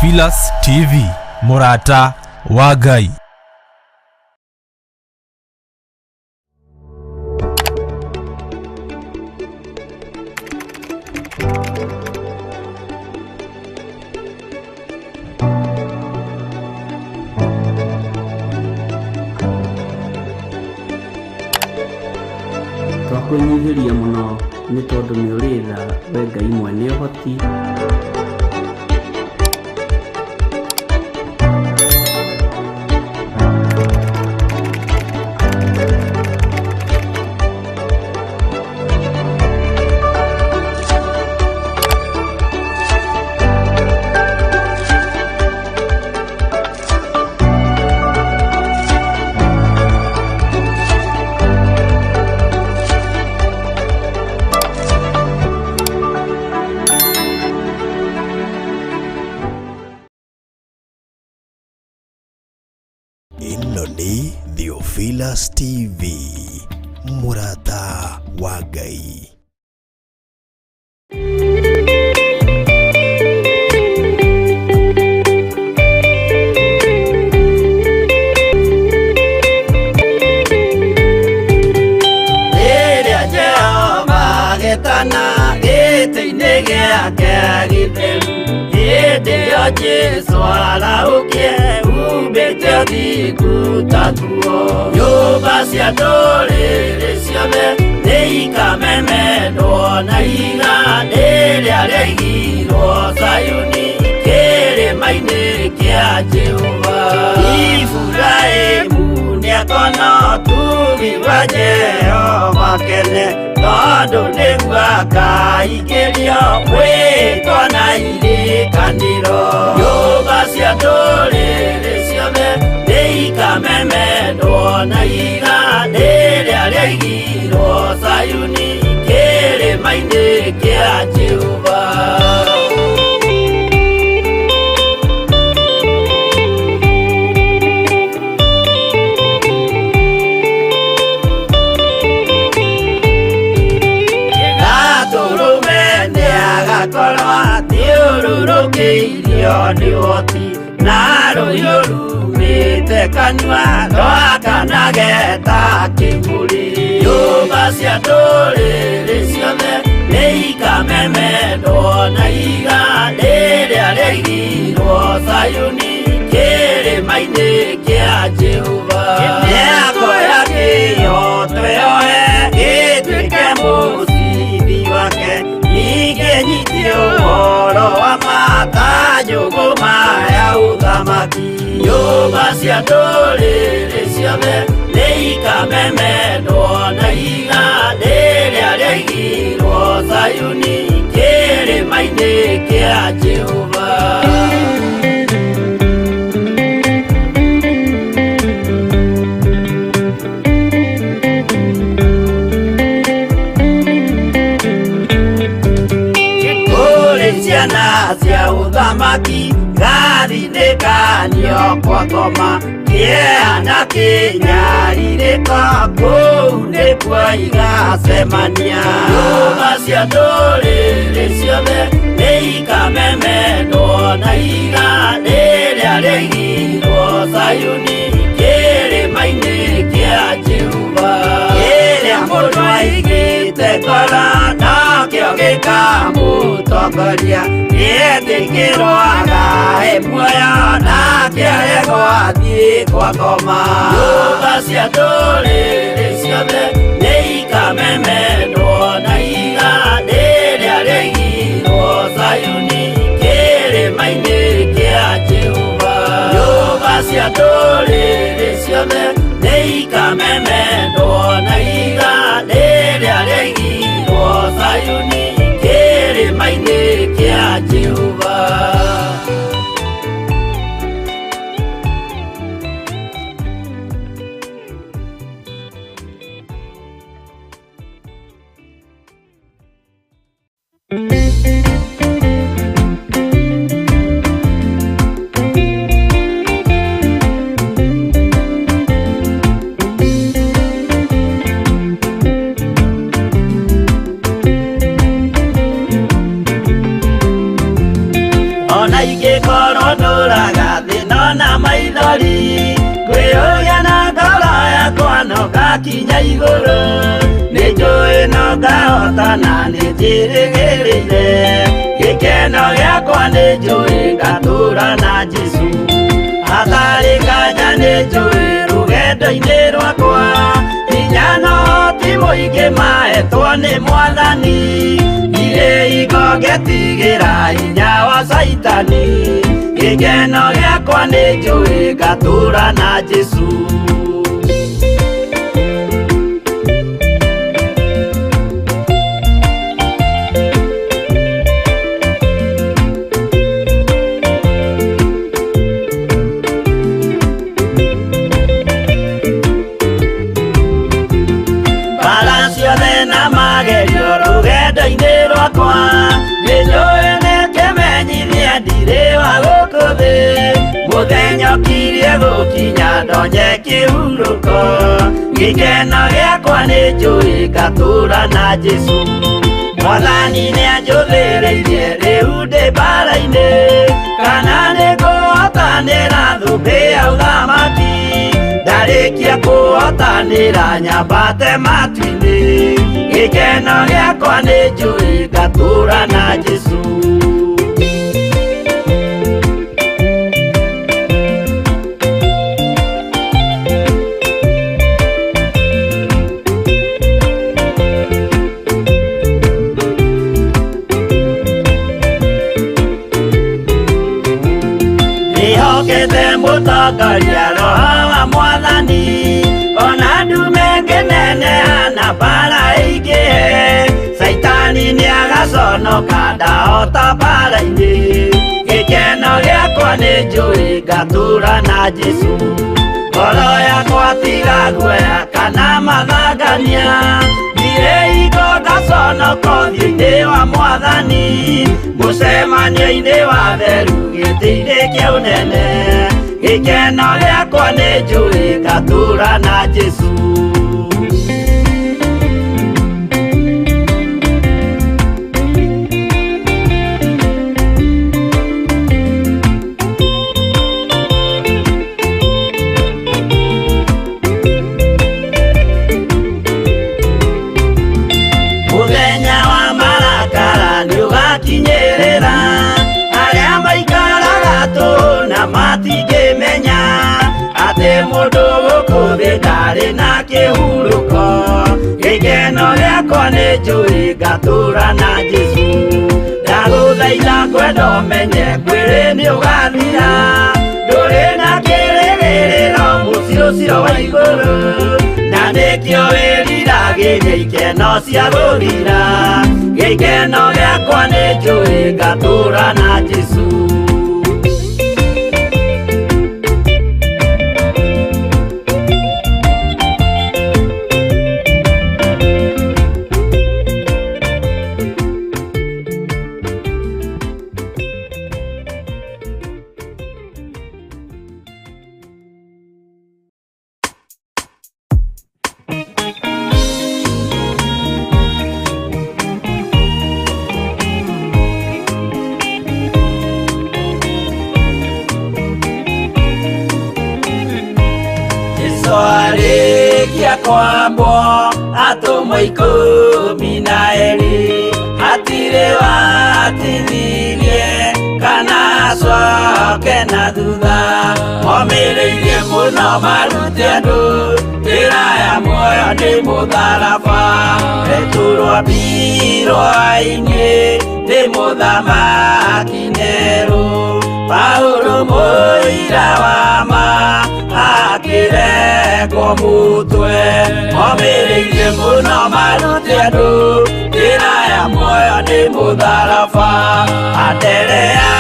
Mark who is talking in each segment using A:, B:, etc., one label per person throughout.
A: Theophilus TV, Murata wa Ngai.
B: Twakunyihiria muno ni tondu ni uritha we Ngai mwene ũhoti.
C: Ino ni Theophilus TV, Murata wa Ngai.
D: Rĩrĩa Jehova agĩtana gĩtĩ-inĩ gĩake gĩtheru, hĩndĩ ĩyo Jesũ araũkie umbĩte ũthingu ta guo. Nyũmba cia ndũrĩrĩ ciothe nĩikamemenwo na ihiga rĩrĩa rĩaigirwo Zayuni kĩrĩma-inĩ kĩa Jehova. Iburahĩmu nĩakona ũtugi wa Jehova kene, tondũ nĩguo akaingĩrio gwĩtwo na irĩkanĩro. Nyũmba cia ndũrĩrĩ ciothe nĩikamemenwo na ihiga rĩrĩa rĩaigirwo Zayuni kĩrĩma-inĩ kĩa Jehova. Thiũrũrũkĩirio nĩ ũhoti na rũhiũ rumĩte kanua rwakanage ta kĩmũrĩ. Nyũmba cia ndũrĩrĩ ciothe nĩikamemenwo na ihiga rĩrĩa rĩaigirwo Zayuni kĩrĩma-inĩ kĩa Jehova. Mĩako ya kĩyo twĩohe gĩtuĩke mũcibi wake, ningĩ nyitie ũhoro wa makanjũgũ maya ũthamaki. Nyũmba cia ndũrĩrĩ ciothe nĩikamemenwo na ihiga rĩrĩa rĩaigirwo Zayuni kĩrĩma-inĩ kĩa Jehova. Ciana cia ũthamaki gathinĩkanio kwa ngoma, kĩeha na kĩnyarirĩko kũu nĩkuo igacemania. Nyũmba cia ndũrĩrĩ ciothe nĩikamemenwo na ihiga rĩrĩa rĩaigirwo Zayuni kĩrĩma-inĩ kĩa Jehova. Kĩrĩa mũndũ aigĩte ngoro nakĩo gĩkamũtongoria, nĩetĩkĩrwaga he muoyo nake aregwo athiĩ kwa ngoma. Nyũmba cia ndũrĩrĩ ciothe nĩikamemenwo na ihiga rĩrĩa rĩaigirwo Zayuni kĩrĩma-inĩ kĩa Jehova. Nyũmba cia ndũrĩrĩ ciothe nĩikamemenwo na ihiga rĩrĩa rĩaigirwo Zayuni kĩrĩma-inĩ kĩa Jehova. Nĩnjũraga thĩno na maithori, ngwĩyũria na ngoro yakwa no gakinya igũrũ. Nĩnjũĩ no ngahotana nĩnjĩrĩgĩrĩire, gĩkeno gĩakwa nĩnjũĩ ngatũũra na Jesũ. Hatarĩ nganja nĩnjũĩ rũgendo-inĩ rwakwa, hinya na ũhoti mũingĩ mahetwo nĩ Mwathani. Irĩ ngogĩtigĩra hinya wa Saitani, gĩkeno gĩakwa nĩnjũĩ ngatũũra na Jesũ. Rũgendo-inĩ rwakwa nĩnjũĩ nĩkĩmenyithia ndirĩ wa gũkũ thĩ, mũthenya ũkirie gũkinya ndonye kĩhurũko. Gĩkeno gĩakwa nĩnjũĩ ngatũũra na Jesũ. Mwathani nĩanjũthĩrĩirie rĩu ndĩ mbara-inĩ, kana nĩngũhotanĩra thũmbĩ ya ũthamaki. Ndarĩkia kũhotanĩra nyambate matu-inĩ, gĩkeno gĩakwa nĩnjũĩ ngatũũra na Jesũ. Nĩhokete mũtongoria Roho wa Mwathani, ona ndume ngĩneneha na mbara ĩingĩhe. Saitani nĩagaconoka ndahota mbara-inĩ, gĩkeno gĩakwa nĩnjũĩ ngatũũra na Jesũ. Ngoro yakwa tiga guoya kana mathangania, thirĩ hingo ngaconoka ũthiũ-inĩ wa Mwathani. Mũcemanio-inĩ wa theru gĩtĩ-inĩ kĩa ũnene, gĩkeno gĩakwa nĩnjũĩ ngatũũra na Jesũ. Mũthenya wa marakara nĩũgakinyĩrĩra, arĩa maikaraga tũhũ na matingĩmenya atĩ mũndũ gũkũ thĩ ndarĩ na kĩhurũko. Gĩkeno gĩakwa nĩnjũĩ ngatũũra na Jesũ. Ndagũthaitha ngwenda ũmenye kwĩrĩ nĩũgathira, ndũrĩ na kĩrĩgĩrĩro mũciĩ ũcio wa igũrũ, na nĩkĩo wĩriragĩria ikeno cia gũthira. Gĩkeno gĩakwa nĩnjũĩ ngatũũra na Jesũ. Arĩkia kwambwo atũmwo 12, hatirĩ watithirie kana acoke na thutha. Momĩrĩirie mũno marute andũ njĩra ya muoyo nĩ mũtharaba. Rĩtũrwo mbirwo-inĩ nĩ mũthamaki Nero, Paũlũ mũira wa ma akĩrekwo mũtwe. Momĩrĩirie mũno marute andũ njĩra ya muoyo nĩ mũtharaba. Anderea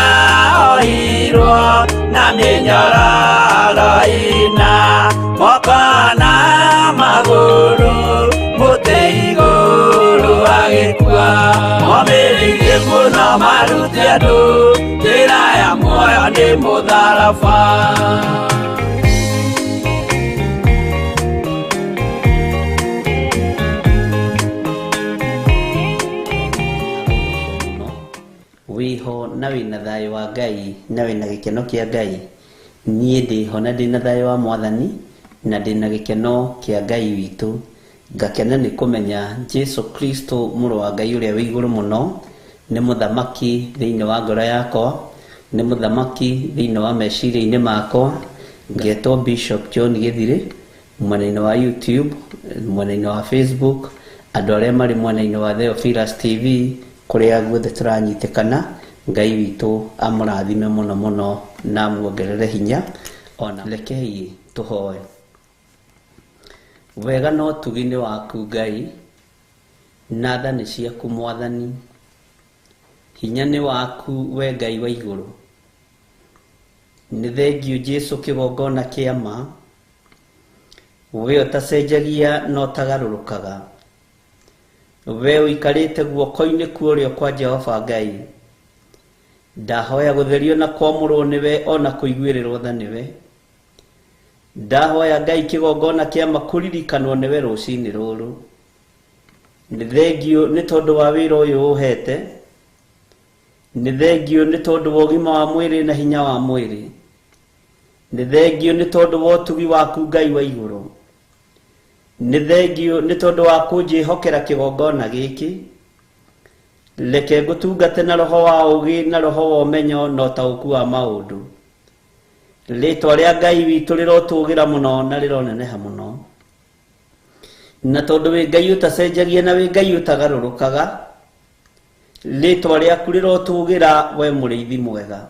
D: ohirwo na mĩnyororo ina, moko na magũrũ mũtĩ igũrũ agĩkua. Momĩrĩirie mũno marute andũ njĩra ya muoyo nĩ mũtharaba.
B: Wiho na wĩna thayũ wa Ngai na wĩna gĩkeno kĩa Ngai, niĩ ndĩho na ndĩna thayũ wa Mwathani na ndĩna gĩkeno kĩa Ngai witũ, ngakena nĩ kũmenya Jesu Kristo mũrũ wa Ngai ũrĩa wĩ igũrũ mũno nĩ mũthamaki thĩinĩ wa ngoro yakwa, nĩ mũthamaki thĩinĩ wa meciria-inĩ makwa. Ngetwo Bishop John Gĩthirĩ, mwena-inĩ wa YouTube, mwena-inĩ wa Facebook, andũ arĩa marĩ mwena-inĩ wa Theophilus TV, kũrĩa guothe tũranyitĩkana. Ngai witũ amũrathime mũno mũno na muongerere hinya. Ona rekei tũhoe. Wega no tugi nĩ waku Ngai, na tha nĩ ciaku Mwathani, hinya nĩ waku we Ngai wa igũrũ. Nĩ thengiũ Jesu kĩgongona kĩa ma, we ũtacenjagia na ũtagarũrũkaga, we ũikarĩte guoko-inĩ kwa ũrĩo kwa Jehova Ngai. Ndahoya gũtherio na kwamũrwo nĩwe ona kũiguĩrĩrwo tha nĩwe. Ndahoya Ngai kĩgongona kĩa ma kũririkanwo nĩwe rũcinĩ rũrũ. Nĩ thengiũ nĩ tondũ wa wĩra ũyũ ũhete, nĩ thengiũ nĩ tondũ wa ũgima wa mwĩrĩ na hinya wa mwĩrĩ, nĩ thengiũ nĩ tondũ wa ũtugi waku Ngai wa igũrũ, nĩ thengiũ nĩ tondũ wa kũnjĩhokera kĩgongona gĩkĩ. Reke ngũtungate na roho wa ũgĩ na roho wa ũmenyo na ũtaũku wa maũndũ. Rĩĩtwa rĩa Ngai witũ rĩrotũgĩra mũno na rĩroneneha mũno, na tondũ wĩ Ngai ũtacenjagia na wĩ Ngai ũtagarũrũkaga, rĩĩtwa rĩaku rĩrotũgĩra we mũrĩithi mwega.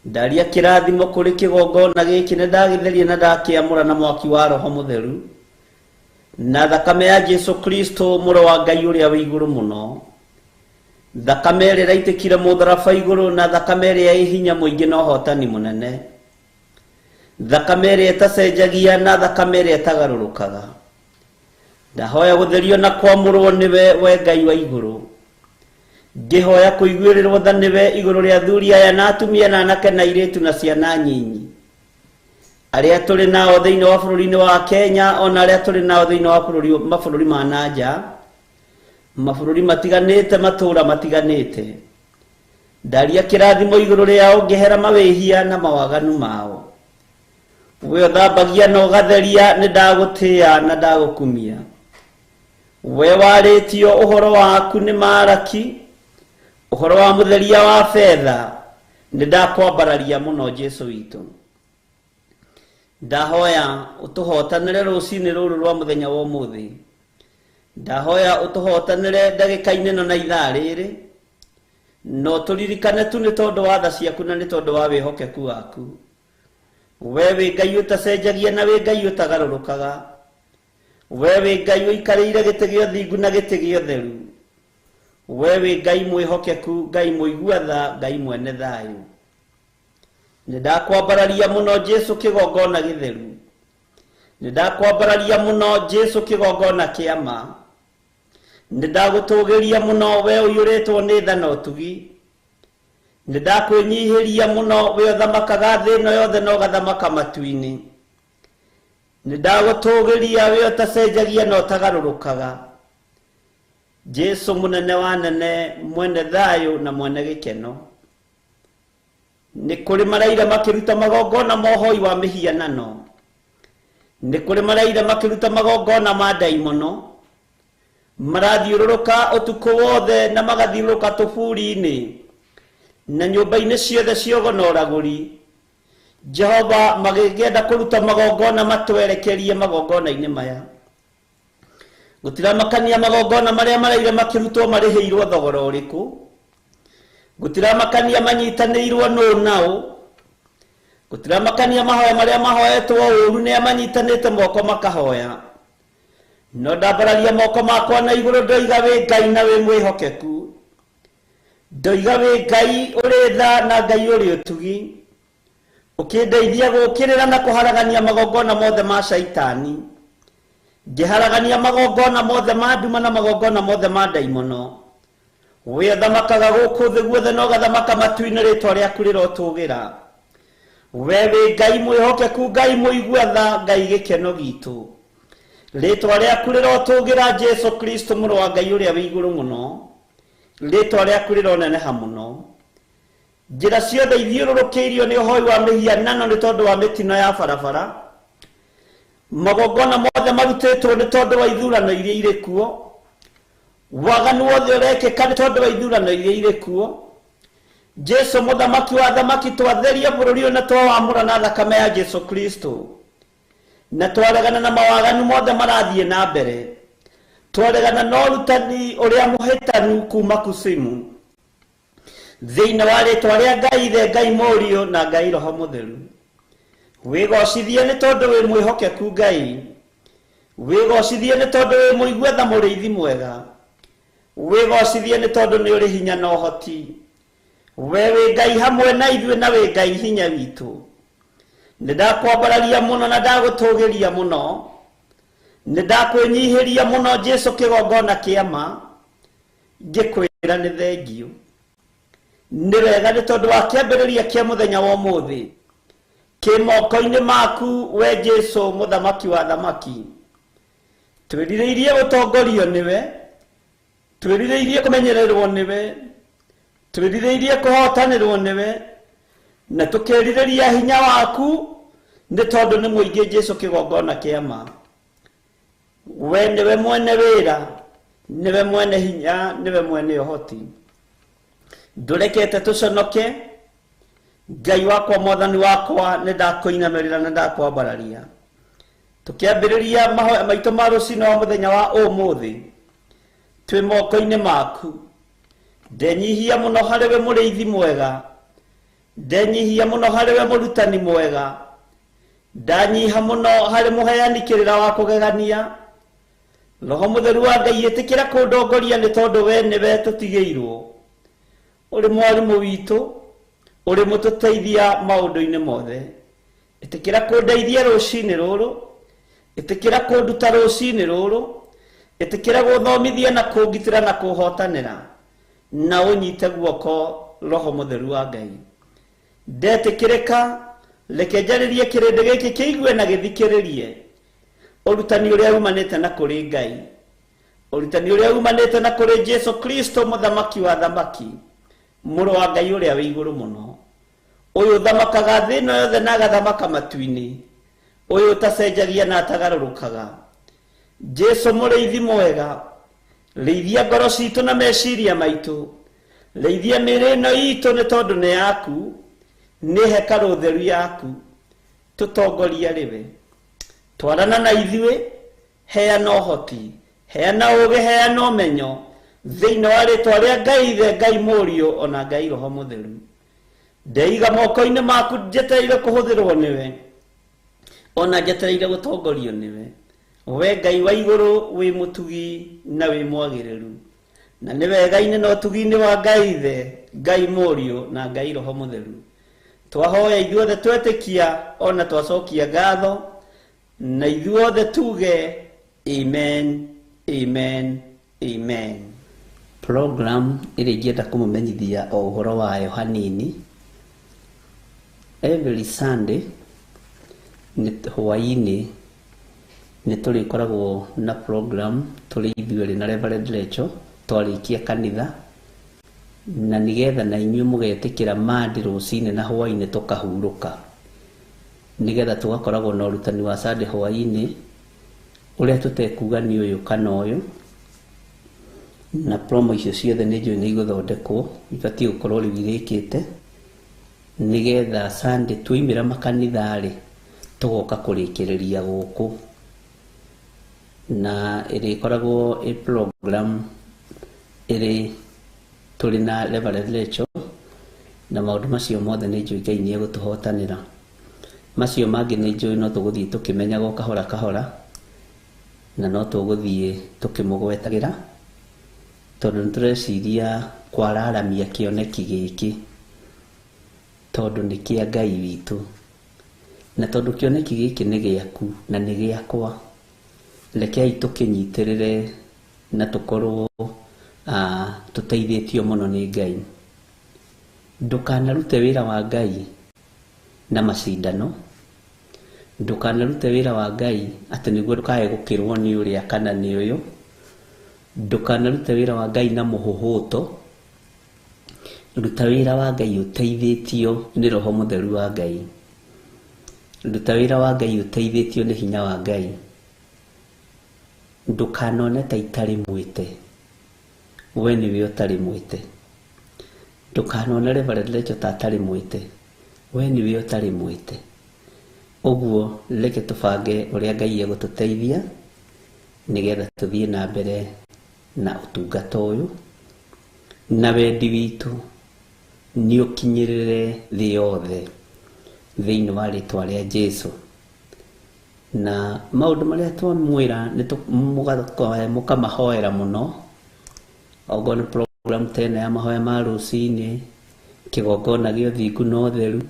B: Ndaria kĩrathimo kũrĩ kĩgongona gĩkĩ nĩ ndagĩtheria na ndakĩamũra na mwaki wa roho mũtheru, na thakame ya Jesu Kristo mũrũ wa Ngai ũrĩa wĩ igũrũ mũno, thakame ĩrĩa ĩraitĩkire mũtharaba igũrũ, na thakame ĩrĩa ĩ hinya mũingĩ na ũhotani mũnene, thakame ĩrĩa ĩtacenjagia na thakame ĩrĩa ĩtagarũrũkaga. Ndahoya gũtherio na kwamũrwo nĩwe we Ngai wa igũrũ, ngĩhoya kũiguĩrĩrwo tha nĩwe igũrũ rĩa athuri aya na atumia na anake na airĩtu na ciana nyinyi, arĩa tũrĩ nao thĩinĩ wa bũrũri-inĩ wa Kenya, ona arĩa tũrĩ nao thĩinĩ wa mabũrũri ma nanja, mabũrũri matiganĩte, matũũra matiganĩte. Ndaria kĩrathimo igũrũ rĩao, ngĩhera mawĩhia na mawaganu mao. We ũthambagia na ũgatheria, nĩ ndagũtĩĩa na ndagũkumia. We warĩtio ũhoro waku nĩ Maraki, ũhoro wa mũtheria wa betha, nĩ ndakwambararia mũno Jesu witũ. Ndahoya ũtũhotanĩre rũcinĩ rũrũ rwa mũthenya wa ũmũthĩ. Ndahoya ũtũhotanĩre ndagĩka-inĩ ĩno na ithaa rĩrĩ, no tũririkane tu nĩ tondũ wa tha ciaku na nĩ tondũ wa wĩhokeku waku. We wĩ Ngai ũtacenjagia na wĩ Ngai ũtagarũrũkaga, we wĩ Ngai ũikarĩire gĩtĩ gĩa ũthingu na gĩtĩ gĩa ũtheru, we wĩ Ngai mwĩhokeku, Ngai mũigua tha, Ngai mwene thayũ. Nĩ ndakwambararia mũno Jesu kĩgongona gĩtheru, nĩ ndakwambararia mũno Jesu kĩgongona kĩa ma, nĩ ndagũtũgĩria mũno we ũiyũrĩtwo nĩ tha na ũtugi, nĩ ndakwĩnyihĩria mũno we ũthamakaga thĩ ĩno yothe na ũgathamaka matu-inĩ, nĩ ndagũtũgĩria we ũtacenjagia na ũtagarũrũkaga. Jesu mũnene wa nene, mwene thayũ na mwene gĩkeno. Nĩ kũrĩ maraire makĩruta magongona ma ũhoi wa mĩhianano, nĩ kũrĩ maraire makĩruta magongona ma ndaimono, marathiũrũrũka ũtukũ wothe na magathiũrũrũka tũburi-inĩ na nyũmba-inĩ ciothe cia ũgona. Jehova magĩkĩenda kũruta magongona matwerekerie magongona-inĩ maya. Gũtiramakania magongona marĩa maraire makĩrutwo marĩhĩirwo thogora ũrĩkũ, gũtiramakania manyitanĩirwo nũ naũ, gũtiramakania mahoya marĩa mahoetwo ũũru nĩ amanyitanĩte moko makahoya. No ndambararia moko makwa na igũrũ, ndoiga wĩ Ngai na wĩ mwĩhokeku, ndoiga wĩ Ngai ũrĩ tha na Ngai ũrĩ ũtugi, ũkĩndeithia gũkĩrĩra na kũharagania magongona mothe ma caitani, ngĩharagania magongona mothe ma nduma na magongona mothe ma ndaimono. We ũthamakaga gũkũ thĩ guothe na ũgathamaka matu-inĩ, rĩĩtwa rĩaku rĩrotũgĩra. We wĩ Ngai mwĩhokeku, Ngai mũigua tha, Ngai gĩkeno gitũ. Rĩĩtwa rĩaku rĩrotũgĩra Jesu Kristo mũrũ wa Ngai ũrĩa wĩ igũrũ mũno, rĩĩtwa rĩaku rĩroneneha mũno. njĩra ciothe ithiũrũrũkĩirio nĩ ũhoi wa mĩhianano nĩ tondũ wa mĩtino ya barabara, magongona mothe marutĩtwo nĩ tondũ wa ithurano iria irĩ kuo, waganu wothe ũrekĩka nĩ tondũ wa ithurano iria irĩ kuo. Jesu mũthamaki wa thamaki, twatheria bũrũri ũyũ na twawamũra na thakame ya Jesu Kristo, na twaregana na mawaganu mothe marathiĩ na mbere, twaregana na ũrutani ũrĩa mũhĩtanu kuma kuzimu, thĩinĩ wa rĩĩtwa rĩa Ngai Ithe, Ngai Mũriũ na Ngai Roho Mũtheru. Wĩgocithie nĩ tondũ wĩ mwĩhokeku Ngai, wĩgocithie nĩ tondũ wĩ mũigua tha mũrĩithi mwega, wĩgocithie nĩ tondũ nĩ ũrĩ hinya na ũhoti. We wĩ Ngai hamwe na ithuĩ na wĩ Ngai hinya witũ. Nĩ ndakwambararia mũno na ndagũtũgĩria mũno, nĩ ndakwĩnyihĩria mũno Jesu kĩgongona kĩama, ngĩkwĩra nĩ thengio. Nĩ wega nĩ tondũ wa kĩambĩrĩria kĩa mũthenya wa ũmũthĩ kĩ moko-inĩ maku, we Jesu mũthamaki wa thamaki. Twĩrirĩirie gũtongorio nĩwe, twĩrirĩirie kũmenyererwo nĩwe, twĩrirĩirie kũhotanĩrwo nĩwe, na tũkĩrirĩria hinya waku nĩ tondũ nĩ mũingĩ Jesu kĩgongona kĩama. We nĩwe mwene wĩra, nĩwe mwene hinya, nĩwe mwene ũhoti. Ndũrekete tũconoke Ngai wakwa, mwathani wakwa, nĩ ndakũinamĩrĩra na ndakwambararia. Tũkĩambĩrĩria mahoya maitũ ma rũciinĩ wa mũthenya wa ũmũthĩ twĩ moko-inĩ maku. Ndenyihia mũno harĩ we mũrĩithi mwega, ndenyihia mũno harĩ we mũrutani mwega, ndanyiha mũno harĩ mũheani kĩrĩra wa kũgegania. Roho Mũtheru wa Ngai, ĩtĩkĩra kũndongoria nĩ tondũ we nĩwe tũtigĩirwo. Ũrĩ mwarimũ witũ, ũrĩ mũtũteithia maũndũ-inĩ mothe. Ĩtĩkĩra kũndeithia rũciinĩ rũrũ, ĩtĩkĩra kũnduta rũciinĩ rũrũ, ĩtĩkĩra gũthomithia na kũngitĩra na kũhotanĩra, na ũnyite guoko Roho Mũtheru wa Ngai. Ndetĩkĩrĩka, reke njarĩrie kĩrĩndĩ gĩkĩ kĩigue na gĩthikĩrĩrie ũrutani ũrĩa umanĩte na kũrĩ Ngai, ũrutani ũrĩa umanĩte na kũrĩ Jesu Kristo mũthamaki wa thamaki, mũrũ wa Ngai ũrĩa wĩ igũrũ mũno, ũyũ thamakaga thĩ ĩno yothe na agathamaka matu-inĩ, ũyũ ũtacenjagia na atagarũrũkaga. Jesu mũrĩithi mwega, rĩithia ngoro citũ na meciria maitũ, rĩithia mĩĩrĩ ĩno itũ nĩ tondũ nĩ yaku, nĩ hekarũ theru yaku. Tũtongoria rĩwe, twarana na ithuĩ, heana ũhoti, heana ũũgĩ, heana ũmenyo, thĩinĩ wa rĩĩtwa rĩa Ngai Ithe, Ngai Mũriũ ona Ngai Roho Mũtheru. Ndeiga moko-inĩ maku, njetereire kũhũthĩrwo nĩwe, ona njetereire gũtongorio nĩwe. We Ngai wa igũrũ, wĩ mũtugi na wĩ mwagĩrĩru, na nĩ wega-inĩ na ũtugi-inĩ wa Ngai Ithe, Ngai Mũriũ na Ngai Roho Mũtheru. Twahoya ithuothe twetĩkia ona twacokia ngatho, na ithuothe tuge amen, amen, amen. Program ĩrĩa ingĩenda kũmũmenyithia o ũhoro wayo hanini, every Sunday hwaĩ-inĩ nĩ tũrĩkoragwo na program tũrĩ ithuerĩ na Reverend Rachel twarĩkia kanitha, na nĩgetha na inyuĩ mũgetĩkĩra mandi rũciinĩ na hwaĩ-inĩ tũkahurũka, nĩgetha tũgakoragwo na ũrutani wa Sunday hwaĩ-inĩ ũrĩa tũtekuga nĩ ũyũ kana ũyũ, na promo icio ciothe nĩ njũĩ nĩ igũthondekwo, ibatiĩ gũkorwo rĩu irĩkĩte, nĩgetha Sunday twaimĩra makanitha-rĩ tũgoka kũrĩkĩrĩria gũkũ. Na ĩrĩkoragwo ĩ program ĩrĩ tũrĩ na Reverend Rachel, na maũndũ macio mothe nĩ njũĩ Ngai nĩ egũtũhotanĩra. Macio mangĩ nĩ njũĩ no tũgũthiĩ tũkĩmenyaga o kahora kahora, na no tũgũthiĩ tũkĩmũgwetagĩra, tondũ nĩ tũreciria kwararamia kĩoneki gĩkĩ, tondũ nĩ kĩa Ngai witũ, na tondũ kĩoneki gĩkĩ nĩ gĩaku na nĩ gĩakwa, rekei tũkĩnyitĩrĩre na tũkorwo tũteithĩtio mũno nĩ Ngai. Ndũkanarute wĩra wa Ngai na macindano, ndũkanarute wĩra wa Ngai atĩ nĩguo ndũkae gũkĩrwo nĩ ũrĩa kana nĩ ũyũ, ndũkanarute wĩra wa Ngai na mũhũhũto, ruta wĩra wa Ngai ũteithĩtio nĩ Roho Mũtheru wa Ngai. Ruta wĩra wa Ngai ũteithĩtio nĩ hinya wa Ngai. Ndũkanone ta itarĩ mwĩte, we nĩwe ũtarĩ mwĩte. Ndũkanone Reverend Rachel ta atarĩ mwĩte, we nĩwe ũtarĩ mwĩte. Ũguo reke tũbange ũrĩa Ngai egũtũteithia nĩgetha tũthiĩ na mbere na ũtungata ũyũ, na wendi witũ nĩ ũkinyĩrĩre thĩ yothe thĩinĩ wa rĩtwa rĩa Jesũ. Na maũndũ marĩa twamwĩra nĩ mũkamahoera mũno, okorwo nĩ program tena ya mahoya ma rũcinĩ, kĩgongona gĩa ũthingu na ũtheru,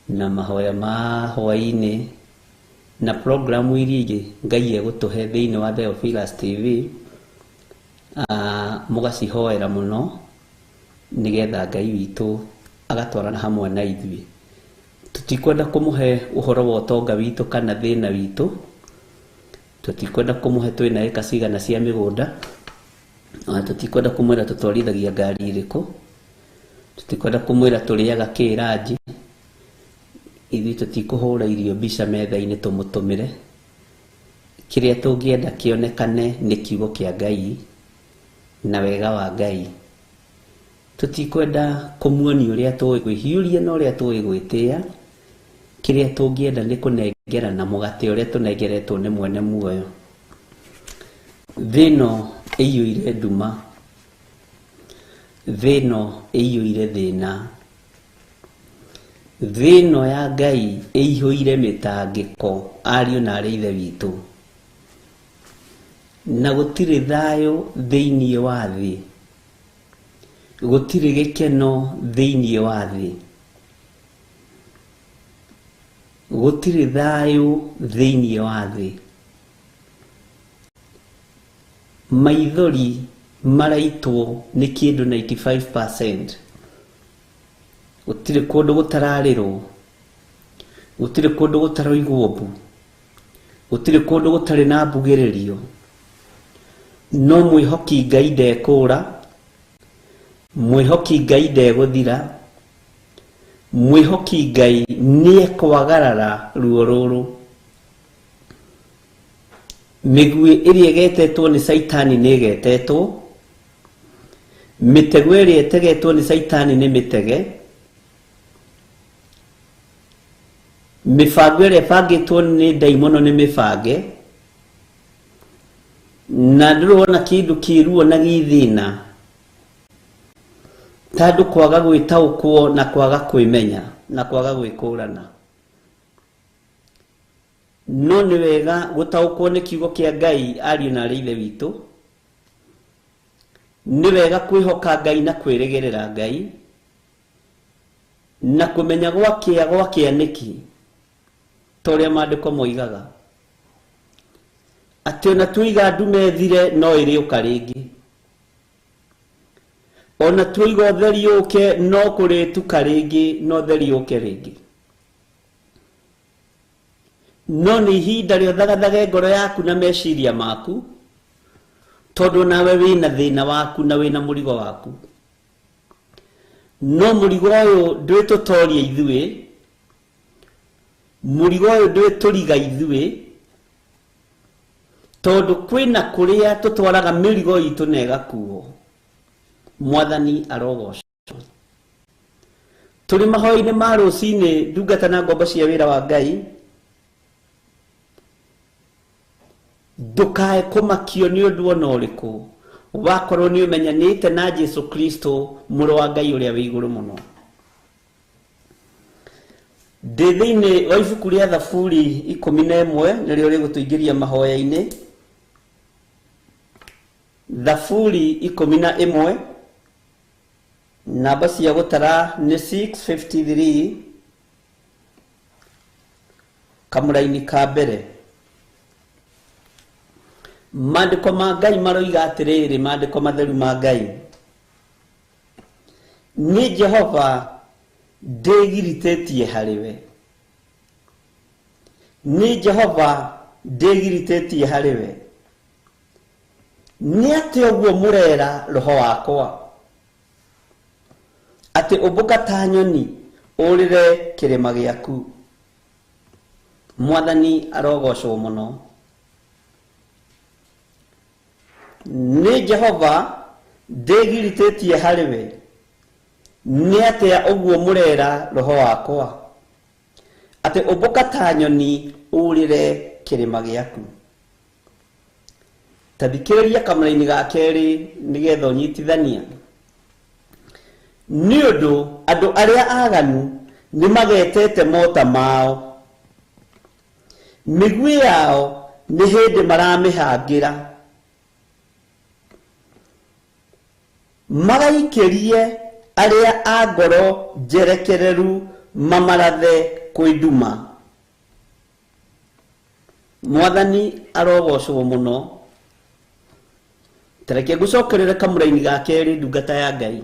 B: na mahoya ma hwaĩ-inĩ, na program iria ingĩ Ngai egũtũhe thĩinĩ wa Theophilus TV, mũgacihoera mũno nĩgetha Ngai witũ agatwarana hamwe na ithuĩ. Tutikwenda kũmũhe ũhoro wa ũtonga witũ kana thĩna witũ, tutikwenda kũmũhe twĩna ĩka cigana cia mĩgũnda, tutikwenda kũmwĩra tũtwarithagia ngari irĩkũ, tutikwenda kũmwĩra tũrĩaga kĩ ranji. Ithuĩ tũtikũhũra irio mbica metha-inĩ tũmũtũmĩre. Kĩrĩa tũngĩenda kĩonekane nĩ kiugo kĩa Ngai na wega wa Ngai. Tutikwenda kũmuonia ũrĩa tũĩ kwĩhiũria na ũrĩa tũĩ gwĩtĩĩa. Kĩrĩa tũngĩenda nĩ kũnengerana mũgate ũrĩa tũnengeretwo nĩ mwene muoyo. Thĩ ĩno ĩiyũire nduma, thĩ ĩno ĩiyũire thĩna, thĩ ĩno ya Ngai ĩihũire mĩtangĩko, ariũ na arĩ ithe witũ, na gũtirĩ thayũ thĩinĩ wa thĩ, gũtirĩ gĩkeno thĩinĩ wa thĩ, gũtirĩ thayũ thĩinĩ wa thĩ. Maithori maraitwo nĩ kĩndũ 95%. Gũtirĩ kũndũ gũtararĩrwo, gũtirĩ kũndũ gũtaroigwo mbu, gũtirĩ kũndũ gũtarĩ na mbugĩrĩrio. No mwĩhoki Ngai ndekũra, mwĩhoki Ngai ndegũthira, mwĩhoki Ngai nĩekwagarara ruo rũrũ. Mĩguĩ ĩrĩa ĩgetetwo nĩ Saitani nĩ ĩgetetwo, mĩtego ĩrĩa ĩtegetwo nĩ Saitani nĩ mĩtege, mĩbango ĩrĩa ĩbangĩtwo nĩ ndaimono nĩ mĩbange, na ndĩrona kĩndũ kĩruo na gĩthĩna tandũ kwaga gwĩtaũkwo na kwaga kwĩmenya na kwaga gwĩkũrana. No nĩ wega gũtaũkwo nĩ kiugo kĩa Ngai, ariũ na arĩ ithe witũ. Nĩ wega kwĩhoka Ngai na kwĩrĩgĩrĩra Ngai, na kũmenya gwakĩa nĩki, ta ũrĩa maandĩko moigaga atĩ ona tuiga ndume thire no ĩrĩũka rĩngĩ, ona tuiga ũtheri ũke no kũrĩtuka rĩngĩ, no ũtheri ũke rĩngĩ. No nĩ ihinda rĩa thagathage ngoro yaku na meciria maku, tondũ nawe wĩna thĩna waku na wĩna mũrigo waku. No mũrigo ũyũ ndwĩtũtoria ithuĩ, mũrigo ũyũ ndwĩtũriga ithuĩ, tondũ kwĩna kũrĩa tũtwaraga mĩrigo itũ na ĩgakuo. Mwathani arogocwo. Tũrĩ mahoya-inĩ ma rũcinĩ ndungata na ngombo cia wĩra wa Ngai. Ndũkae kũmakio nĩ ũndũ ona ũrĩkũ, wakorwo nĩ ũmenyanĩte na Jesũ Kristo, mũrũ wa Ngai ũrĩa wĩ igũrũ mũno. Ndĩ thĩinĩ wa ibuku rĩa Thaburi 11 nĩrĩo rĩgũtũingĩria mahoya-inĩ. Thaburi 11 namba cia gũtara nĩ 653 kamũra-inĩ ka mbere. Maandĩko ma Ngai maroiga atĩrĩrĩ, maandĩko matheru ma Ngai: nĩ Jehova ndĩgiritĩtie harĩwe, nĩ Jehova ndĩgiritĩtie harĩwe. Nĩ atĩ ũguo mũrera roho wakwa, ati ubuka ta nyoni urire kirima giaku. Mwathani arogocwo muno. Ni Jehova ndegiritetie hariwe, ni atia uguo murera roho wakwa, ati ubuka ta nyoni urire kirima giaku. Tathikiriria kamera-ini ga keri nigetha unyitithania. Ni undu andu aria aganu ni magetete mota mao, migui yao ni hindi maramihangira, magaikirie aria a ngoro njerekereru mamarathe kwi nduma. Mwathani arogocwo muno. Tareke gucokerere kamura-ini ga keri ndungata ya Ngai.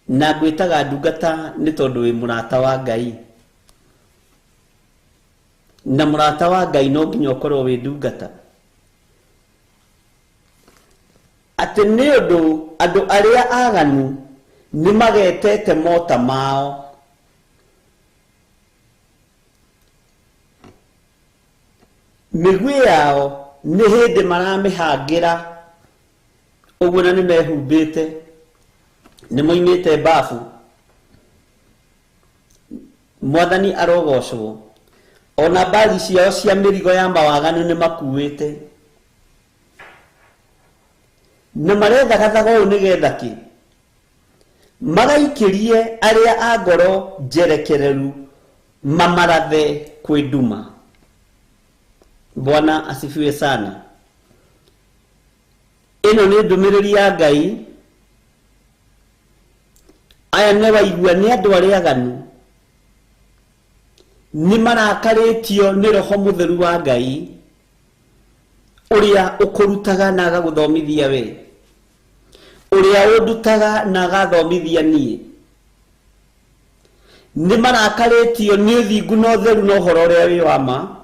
B: Na gwitaga ndungata ni tondu wi murata wa Ngai. Na murata wa Ngai no nginya ukorwo wi ndungata. Ati ni undu andu aria aganu ni magetete mota mao, migui yao ni hindi maramihangira, uguo na ni mehumbite, ni moimite bafu. Mwathani arogocwo. Ona bagi ciao cia mirigo ya mawaganu ni makuite, na marethagathaga ũũ nĩgetha kĩ? Magaikirie aria a ngoro njerekereru mamarathe kwi nduma. Bwana asifiwe sana. Ino ni ndumiriri ya Ngai. Aya ne waigua ni andu aria aganu ni marakaritio ni Roho Mutheru wa Ngai uria ukurutaga na agaguthomithia we, uria undutaga na agathomithia nie. Ni marakaritio ni uthingu na utheru na uhoro uria wi wa ma,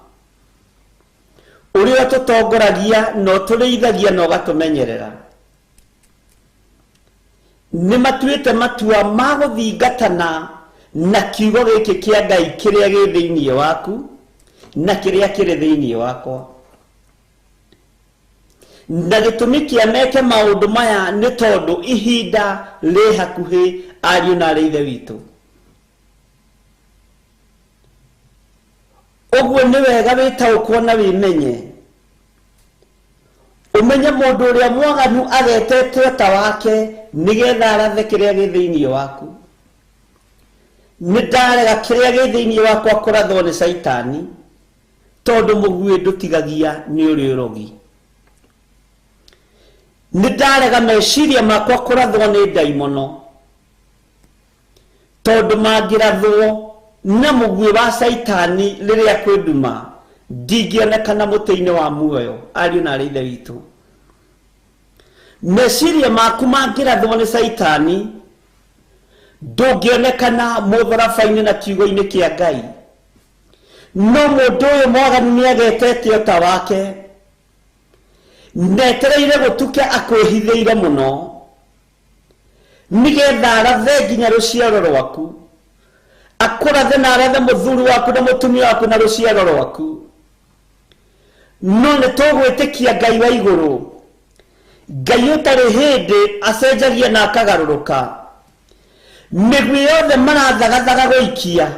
B: uria tutongoragia no tureithagia no gatumenyerera. Ni matuite matua maguthingatana na kiugo giki kia Ngai kiria gi thiini waku na kiria kiri thiini wakwa. Na gitumi kia meke maundu maya ni tondu ihinda ri hakuhi ariu na ari ithe witu. Uguo ni wega witaukwo na wimenye. Umenye mundu uria mwaganu agetete ta wake nigetha arathe kiria gi thiini waku. Nidarega kiria gi thiini wakwa kurathwo ni Saitani tondu mugui ndutigagia ni uri urogi. Nidarega meciria makwa kurathwo ni daimono tondu mangirathwo na mugui wa Saitani riria kwi nduma ndingionekana muti-ini wa muoyo ariu na ari ithe witu. Meciria maku mangirathwo ni Saitani ndungionekana mutharafa-ini na kiugo-ini kia Ngai. No mundu uyu mwaganu ni agetete ta wake, netereire gutuke akwihithiire muno nigetha arathe nginya ruciaro rwaku, akurathe na arathe muthuri waku na mutumia waku na ruciaro rwaku. No ni tugwitikia Ngai wa iguru, Ngai utari hindi acenjagia na akagaruruka. Migui yothe marathagathaga guikia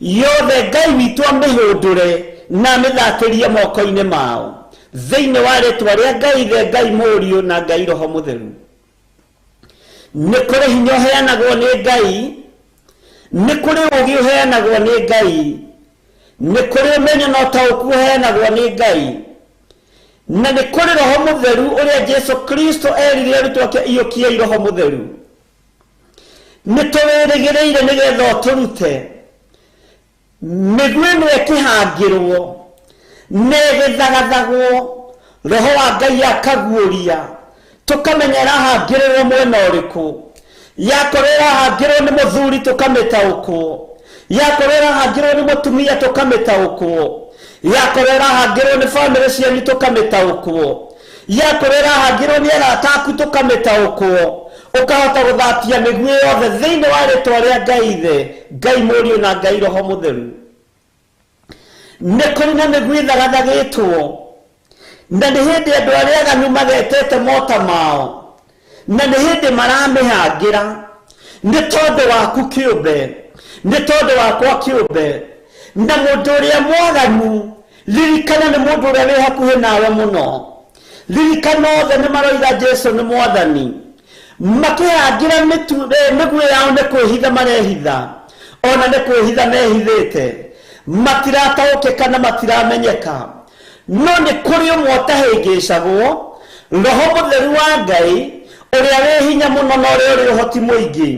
B: yothe Ngai witu amihundure na mithakirie moko-ini mao thiini wa ritwa ria Ngai ithe, Ngai Muriu na Ngai Roho Mutheru. Ni kuri hinya uheanagwo ni Ngai, ni kuri ugi uheanagwo ni Ngai, ni kuri umenyo na utauku uheanagwo ni Ngai, na ni kuri Roho Mutheru uria Jesu Kristo erire arutwo ake iyukiei Roho Mutheru. Ni tuwirigireire nigetha turute migui ino ikihangirwo negithagathagwo Roho wa Ngai akaguuria tukamenya rahangirwo mwena uriku. Yakorwo rahangirwo ni muthuri tukamitaukwo, yakorwo rahangirwo ni mutumia tukamitaukwo, yakorwo rahangirwo ni family cianyu tukamitaukwo, yakorwo rahangirwo ni arata aku tukamitaukwo. ukahota guthatia migwi yothe thiini wa ritwa ria Ngai Ithe, Ngai Mũriũ na Ngai Roho Mũtheru. Nĩ kũrĩ na mĩguĩ thagathagĩtwo, na nĩ hĩndĩ andũ arĩa aganu magetete mota mao, na nĩ hĩndĩ maramĩhangĩra nĩ tondũ waku kĩũmbe, nĩ tondũ wakwa kĩũmbe. Na mũndũ ũrĩa mwaganu, ririkana nĩ mũndũ ũrĩa wĩ hakuhĩ nawe mũno. Ririkana othe nĩ maroiga Jesu nĩ Mwathani, makĩhangĩra mĩguĩ yao nĩ kwĩhitha marehitha, ona nĩ kwĩhitha mehithĩte, matirataũkĩka na matiramenyeka. No nĩ kũrĩ ũmwe ũtahĩngĩcagwo, Roho Mũtheru wa Ngai, ũrĩa wĩ hinya mũno na ũrĩa ũrĩ ũhoti mũingĩ,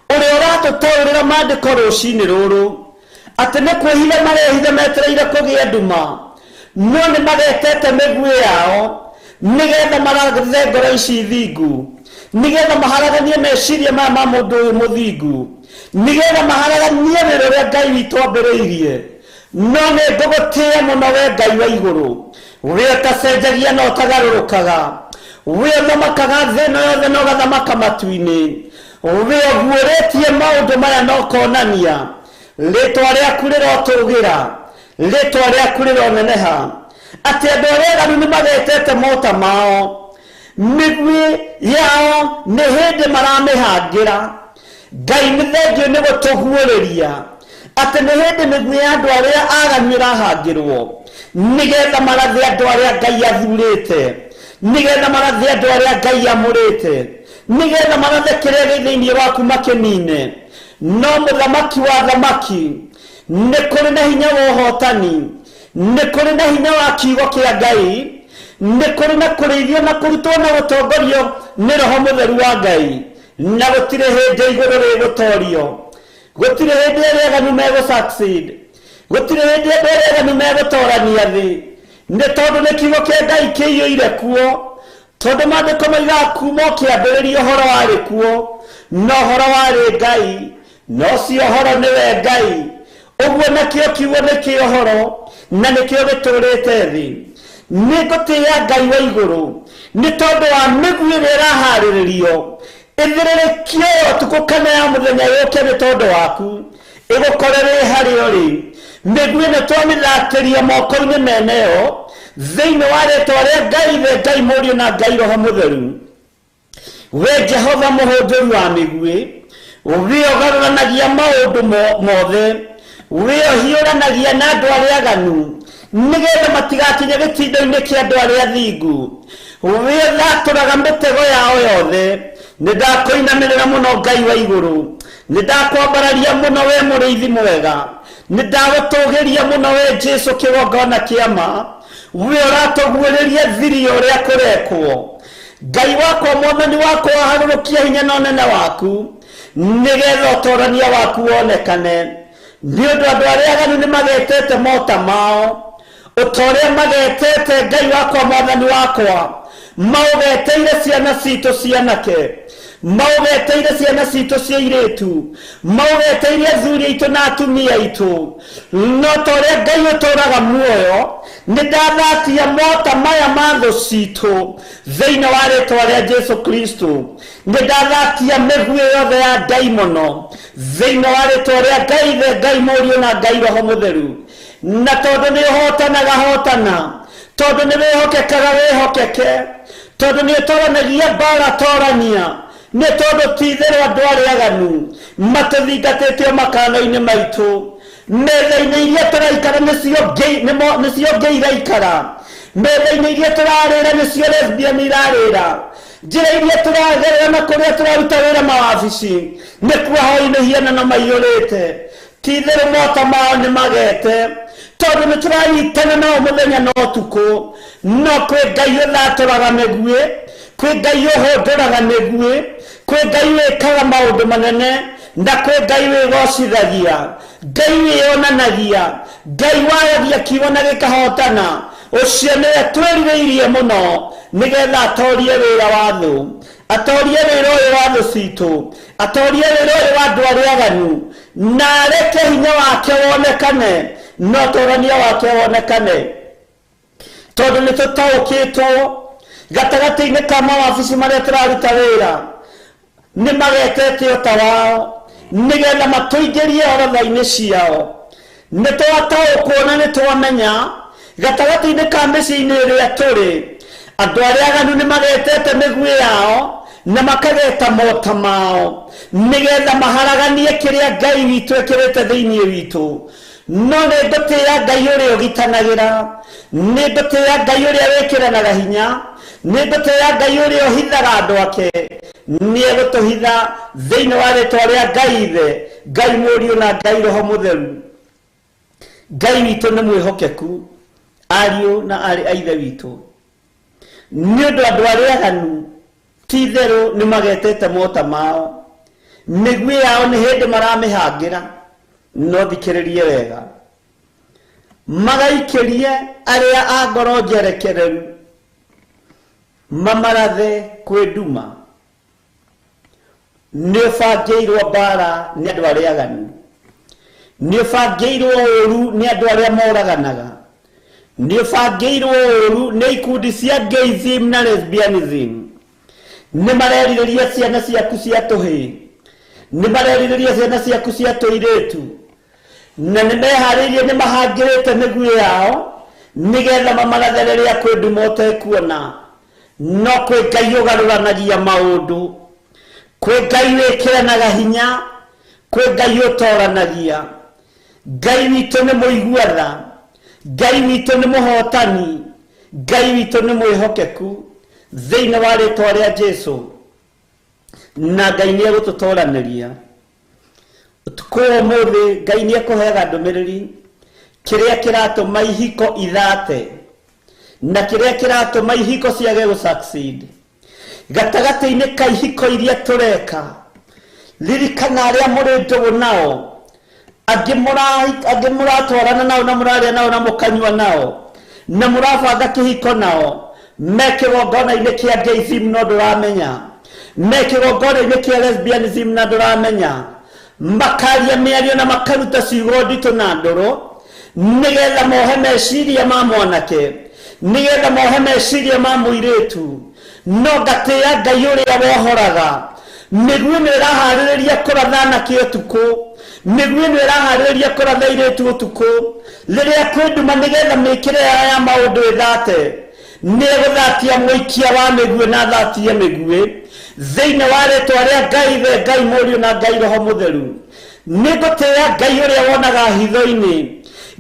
B: ũrĩa ũratũtaũrĩra maandĩko rũcinĩ rũrũ atĩ nĩ kwĩhitha marehitha metereire kũgĩa nduma, no nĩ magetete mĩguĩ yao nĩgetha marathe ngoro ici thingu, nĩgetha maharaganie meciria maya ma mũndũ ũyũ mũthingu, nĩgetha maharaganie wĩra ũrĩa Ngai witũ ambĩrĩirie. No nĩ ngũgũtĩĩa mũno we Ngai wa igũrũ, we ũtacenjagia na ũtagarũrũkaga, we ũthamakaga thĩ ĩno yothe na ũgathamaka matu-inĩ, we ũguũrĩtie maũndũ maya na ũkonania. Rĩtwa rĩaku rĩrotũgĩra, rĩtwa rĩaku rĩroneneha, atĩ andũ arĩa aganu nĩ magetete mota mao, mĩguĩ yao nĩ hĩndĩ maramĩhangĩra. Ngai nĩ thengio nĩ gũtũguũrĩria atĩ nĩ hĩndĩ mĩguĩ ya andũ arĩa aganu ĩrahangĩrwo, nĩgetha marathe andũ arĩa Ngai athurĩte, nĩgetha marathe andũ arĩa Ngai amũrĩte, nĩgetha marathe kĩrĩa gĩ thĩinĩ waku makĩnine. No mũthamaki wa thamaki, nĩ kũrĩ na hinya wa ũhotani, nĩ kũrĩ na hinya wa kiugo kĩa Ngai, nĩ kũrĩ na kũrĩithio na kũrutwo na gũtongorio nĩ Roho Mũtheru wa Ngai, na gũtirĩ hĩndĩ igũrũ rĩgũtorio, gũtirĩ hĩndĩ arĩa aganu megũsucceed, gũtirĩ hĩndĩ andũ arĩa aganu megũtorania thĩ, nĩ tondũ nĩ kiugo kĩa Ngai kĩiyũire kuo, tondũ maandĩko moigaga kuuma kĩambĩrĩria ũhoro warĩ kuo, na ũhoro warĩ Ngai, no ũcio ũhoro nĩwe Ngai. Ũguo nakĩo kiugo nĩkĩo ũhoro, na nĩkĩo gĩtũrĩte thĩ. Nĩ ngũtĩĩa Ngai wa igũrũ nĩ tondũ wa mĩguĩ ĩrĩa ĩraharĩrĩrio, ĩthĩrĩrĩkio ũtukũ kana ya mũthenya yũke nĩ tondũ waku, ĩgũkore wĩ harĩa ũrĩ. Mĩguĩ ĩno twamĩthakĩria moko-inĩ meneyo thĩinĩ wa rĩtwa rĩa Ngai Ithe, Ngai Mũriũ na Ngai Roho Mũtheru. We Jehova mũhũthĩri wa mĩguĩ, we ũgarũranagia maũndũ mothe, we ũhiũranagia na andũ arĩa aganu, nĩgetha matigakinye gĩtindo-inĩ kĩa andũ arĩa athingu. We ũthatũraga mĩtego yao yothe. Nĩ ndakũinamĩrĩra mũno Ngai wa igũrũ, nĩ ndakwambararia mũno we mũrĩithi mwega, nĩ ndagũtũgĩria mũno we Jesu kĩgongona kĩa ma, we ũratũguũrĩria thiri ũrĩa kũrekwo. Ngai wakwa, Mwathani wakwa, harũrũkia hinya na ũnene waku, nĩgetha ũtorania waku wonekane. Nĩ ũndũ andũ arĩa aganu nĩ magetete mota mao, ũtorĩa magetete Ngai wakwa, Mwathani wakwa, maũgeteire ciana citũ cianake, maũgeteire ciana citũ cia airĩtu, maũgeteire athuri aitũ na atumia aitũ. No torĩa Ngai ũtũraga muoyo, nĩ ndathatia mota maya ma thũ citũ thĩinĩ wa rĩtwa rĩa Jesu Kristo. Nĩ ndathatia mĩguĩ yothe ya ndaimono thĩinĩ wa rĩtwa rĩa Ngai Ithe, Ngai Mũriũ na Ngai Roho Mũtheru. Na tondũ nĩ ũhotanaga hotana, tondũ nĩ wĩhokekaga wĩhokeke, tondũ nĩ ũtoranagia mbara torania, nĩ tondũ ti-itherũ andũ arĩa aganu matũthingatĩtio makano-inĩ maitũ. Metha-inĩ iria tũraikara nĩcio ngei iraikara, metha-inĩ iria tũrarĩra nĩcio lesbian irarĩra, njĩra iria tũragerera na kũrĩa tũraruta wĩra mawabici nĩkuo hoi nĩ hianano maiyũrĩte. Ti-itherũ mota mao nĩ magete, tondũ nĩ tũranyitana nao mũthenya na ũtukũ. No kwĩ Ngai ũthatũraga mĩguĩ, kwĩ Ngai ũhũndũraga mĩguĩ, kwĩ Ngai wĩkaga maũndũ manene, na kwĩ Ngai wĩgocithagia, Ngai wĩyonanagia, Ngai waragia kiugo na gĩkahotana. Ũcio nĩwe twĩrirĩirie mũno, nĩgetha atorie wĩra wa thũ, atorie wĩra ũyũ wa thũ citũ, atorie wĩra ũyũ wa andũ arĩa aganu, na areke hinya wake wonekane, no ũtorania wake wonekane. Tondũ nĩ tũtaũkĩtwo gatagatĩ-inĩ ka mawabici marĩa tũraruta wĩra, nĩ magetete ũta wao nĩgetha matũingĩrie orodha-inĩ ciao. Nĩ twataũkwo na nĩ twamenya gatagatĩ-inĩ ka mĩciĩ-inĩ ĩrĩa tũrĩ, andũ arĩa aganu nĩ magetete mĩguĩ yao na makageta mota mao nĩgetha maharaganie kĩrĩa Ngai witũ ĩkĩrĩte thĩinĩ witũ. No nĩ ngũtĩĩa Ngai ũrĩa ũgitanagĩra, nĩ ngũtĩĩa Ngai ũrĩa wĩkĩranaga hinya, nĩ ngũtĩĩa Ngai ũrĩa ũhithaga andũ ake. Nĩ egũtũhitha thĩinĩ wa rĩĩtwa rĩa Ngai Ithe, Ngai Mũriũ na Ngai Roho Mũtheru. Ngai witũ nĩ mwĩhokeku, ariũ na arĩ a Ithe witũ, nĩ ũndũ andũ arĩa aganu ti itherũ nĩ magetete mota mao, mĩguĩ yao nĩ hĩndĩ maramĩhangĩra. No thikĩrĩrie wega, magaikĩrie arĩa a ngoro njerekereru, mamarathe kwĩ nduma. Nĩ ũbangĩirwo mbara nĩ andũ arĩa aganu, nĩ ũbangĩirwo ũũru nĩ andũ arĩa moraganaga, nĩ ũbangĩirwo ũũru nĩ ikundi cia gayism na lesbianism. Nĩ marerirĩria ciana ciaku cia tũhĩĩ, nĩ marerirĩria ciana ciaku cia tũirĩtu, na nĩ meharĩirie nĩ mahangĩrĩte mĩguĩ yao nĩgetha mamarathe rĩrĩa kwĩ nduma ũtekuona. No kwĩ Ngai ũgarũranagia maũndũ, kwĩ Ngai wĩkĩranaga hinya, kwĩ Ngai ũtoranagia. Ngai witũ nĩ mũigua-tha, Ngai witũ nĩ mũhotani, Ngai witũ nĩ mwĩhokeku thĩinĩ wa rĩĩtwa rĩa Jesũ, na Ngai nĩ egũtũtoranĩria. Ũtukũ ũmũthĩ Ngai nĩ ekũheaga ndũmĩrĩri kĩrĩa kĩratũma ihiko ithate na kĩrĩa kĩratũma ihiko ciage gũ-succeed. Gatagatĩ-inĩ ka ihiko iria tũreka, ririkana arĩa mũrĩ ndũgũ nao, angĩ mũratwarana nao na mũrarĩa nao na mũkanyua nao na mũrabanga kĩhiko nao, me kĩgongona-inĩ kĩa gayism no ndũramenya, me kĩgongona-inĩ kĩa lesbianism na ndũramenya, makaria mĩario na makaruta ciugo nditũ na ndũrũ nĩgetha mohe meciria ma mwanake, nĩgetha mohe meciria ma mũirĩtu. No ngatĩĩa Ngai ũrĩa wohoraga. Mĩguĩ nĩ ĩraharĩrĩria kũratha anake ũtukũ, mĩguĩ nĩ ĩraharĩrĩria kũratha airĩtu ũtukũ rĩrĩa kwĩ nduma nĩgetha mĩkĩre ya maũndũ ĩthate. Nĩ egũthatia mũikia wa mĩguĩ na athatie mĩguĩ thĩinĩ wa rĩĩtwa rĩa Ngai Ithe, Ngai Mũriũ na Ngai Roho Mũtheru. Nĩ ngũtĩĩa Ngai ũrĩa wonaga hitho-inĩ,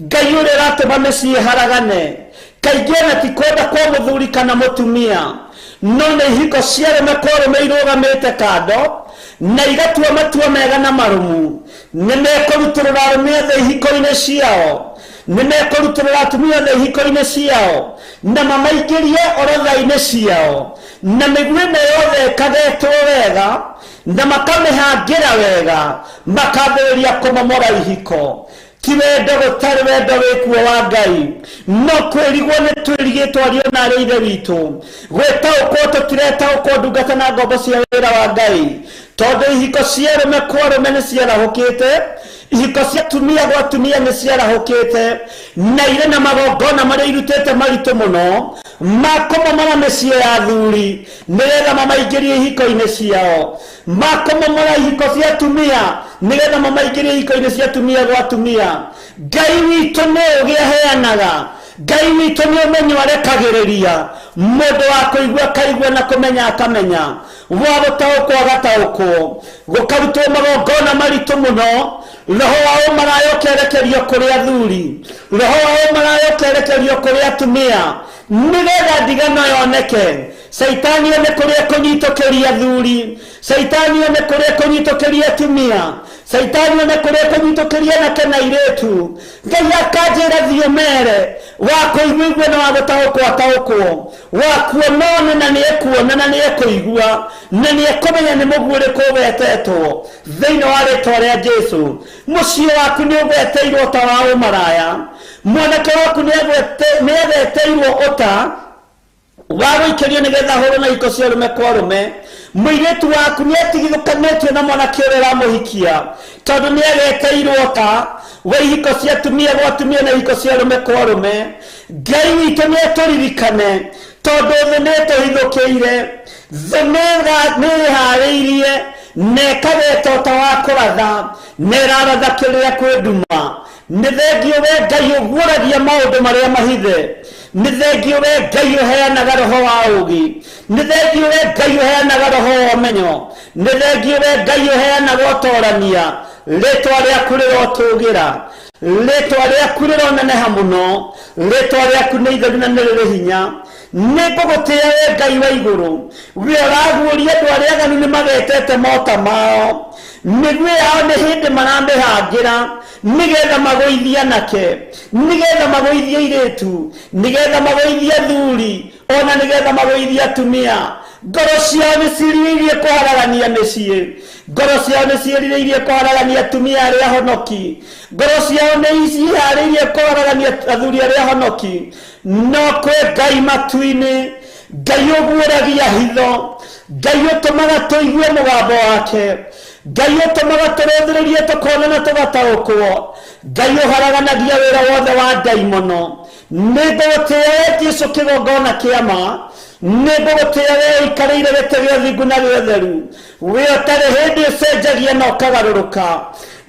B: Ngai ũrĩa ũratũma mĩciĩ haragane. Kaingĩ na ti kwenda kwa mũthuri kana mũtumia, no nĩ ihiko cia arũme kwa arũme irũgamĩte kando na igatua matua mega na marũmu. Nĩ mekũrutũrũra arũme othe ihiko-inĩ ciao, nĩ mekũrutũrũra atumia othe ihiko-inĩ ciao na mamaingĩrie orodha-inĩ ciao, na mĩguĩ ĩno yothe ĩkagetwo wega na makamĩhangĩra wega, makambĩrĩria kũmomora ihiko. Ti wendo gũtarĩ wendo wĩkuo wa Ngai, no kwĩrigwo nĩ twĩrigĩtwo arĩ ona arĩ Ithe witũ. Gwĩtaũkwo tũtiretaũkwo ndungata na ngombo cia wĩra wa Ngai, tondũ ihiko cia arũme kwa arũme nĩ ciarahũkĩte, ihiko cia atumia gwa atumia nĩ ciarahũkĩte, na irĩ na magongona marĩa irutĩte maritũ mũno ma kũmomora mĩciĩ ya athuri nĩgetha mamaingĩrie ihiko-inĩ ciao, ma kũmomora ihiko cia atumia nĩgetha mamaingĩrie ihiko-inĩ cia atumia gwa atumia. Ngai witũ nĩ ũgĩ aheanaga, Ngai witũ nĩ ũmenyo arekagĩrĩria, mũndũ wa kũigua akaigua na kũmenya akamenya, wa gũtaũkwo agataũkwo, gũkarutwo magongona maritũ mũno. Roho wa ũmaraya ũkerekerio kũrĩ athuri, roho wa ũmaraya ũkerekerio kũrĩ atumia nĩgetha ndigano yoneke. Saitani one kũrĩa kũnyitũkĩria athuri, Saitani one kũrĩa kũnyitũkĩria atumia, Saitani one kũrĩa kũnyitũkĩria anake na airĩtu. Ngai akanjĩra thiĩ ũmere, wa kũigua na wa gũtaũkwo ataũkwo, wa kuona na nĩ ekuona na nĩ ekũigua na nĩ ekũmenya nĩ mũguĩ ũrĩkũ wetetwo thĩinĩ wa rĩĩtwa rĩa Jesũ. Mũciĩ waku nĩ ũgweteirwo ũta wa ũmaraya, mwanake waku nĩ ageteirwo ũta wa gũikĩrio nĩgetha ahũrwo na ihiko cia arũme kwa arũme. Mũirĩtu waku nĩ etigithũkanĩtio na mwanake ũrĩa ũramũhikia, tondũ nĩ ageteirwo ũta wa ihiko cia atumia gwa atumia na ihiko cia arũme kwa arũme. Ngai witũ nĩ etũririkane, tondũ thĩ nĩ ĩtũhithũkĩire, thĩ nĩ ĩharĩirie nekagetwo ta wa kũratha neraratha kĩrĩa kwĩnduma nĩ thengio we Ngai ũguũragia maũndũ marĩa mahithe nĩ thengio we Ngai ũheanaga roho wa ũũgĩ nĩ thengio we Ngai ũheanaga roho wa ũmenyo nĩ thengio we Ngai ũheanaga ũtoorania rĩtwa rĩaku rĩrotũũgĩra rĩtwa rĩaku rĩroneneha mũno rĩtwa rĩaku nĩ itheru na nĩ rĩrĩ hinya nĩ ngũgũtĩĩa we Ngai wa igũrũ we ũraguũria andũ arĩa aganu nĩ magetete mota mao mĩguĩ yao nĩ hĩndĩ maramĩhangĩra nĩgetha magũithie anake nĩgetha magũithie airĩtu nĩgetha magũithie athuri ona nĩgetha magũithie atumia ngoro ciao nĩ ciĩrirĩirie kũharagania mĩciĩ ngoro ciao nĩ ciĩrirĩirie kũharagania atumia arĩa ahonoki ngoro ciao nĩ ciĩharĩirie kũharagania athuri arĩa ahonoki no kwĩ Ngai matu-inĩ Ngai ũguũragia hitho Ngai ũtũmaga tũigue mũgambo wake Ngai ũtũmaga tũrũthĩrĩrie tũkona na tũgataũkwo Ngai ũharaganagia wĩra wothe wa ndaimono nĩ ngũgũtĩĩa Jesũ kĩgongona kĩa ma nĩ ngũgũtĩĩa we ikarĩire gĩtĩ gĩa ũthingu na gĩa ũtheru we ũtarĩ hĩndĩ ũcenjagia na ũkagarũrũka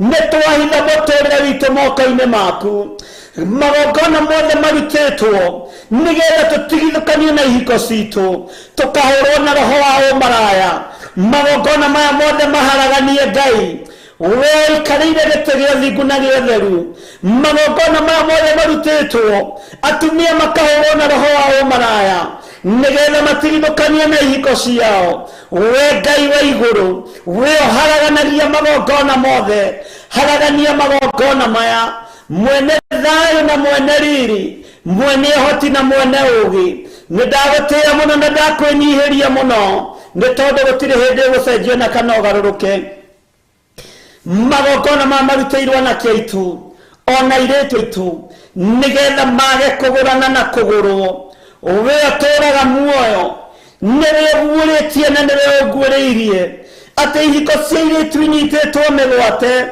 B: nĩ twahitha mũtũũrĩre witũ moko-inĩ maku magongona mothe marutĩtwo nĩgetha tũtigithũkanio na ihiko citũ tũkahũrwo na roho wa ũmaraya magongona maya mothe maharaganie Ngai we ikarĩire gĩtĩ gĩa ũthingu na gĩa ũtheru magongona maya mothe marutĩtwo atumia makahũrwo na roho wa ũmaraya nĩgetha matigithũkanio na ihiko ciao we Ngai wa igũrũ we ũharaganagia magongona mothe haragania magongona maya mwene thayũ na mwene riri mwene ũhoti na mwene ũũgĩ nĩ ndagũtĩĩa mũno na ndakwĩnyihĩria mũno nĩ tondũ gũtirĩ hĩndĩ ũgũcenjio na kana ũgarũrũke magongona maya marutĩirwo anake aitũ ona airĩtu aitũ nĩgetha mage kũgũrana na kũgũrwo we ũtũũraga muoyo nĩwe ũguũrĩtie na nĩwe ũguũrĩirie atĩ ihiko cia airĩtu inyitĩtwo mĩgwate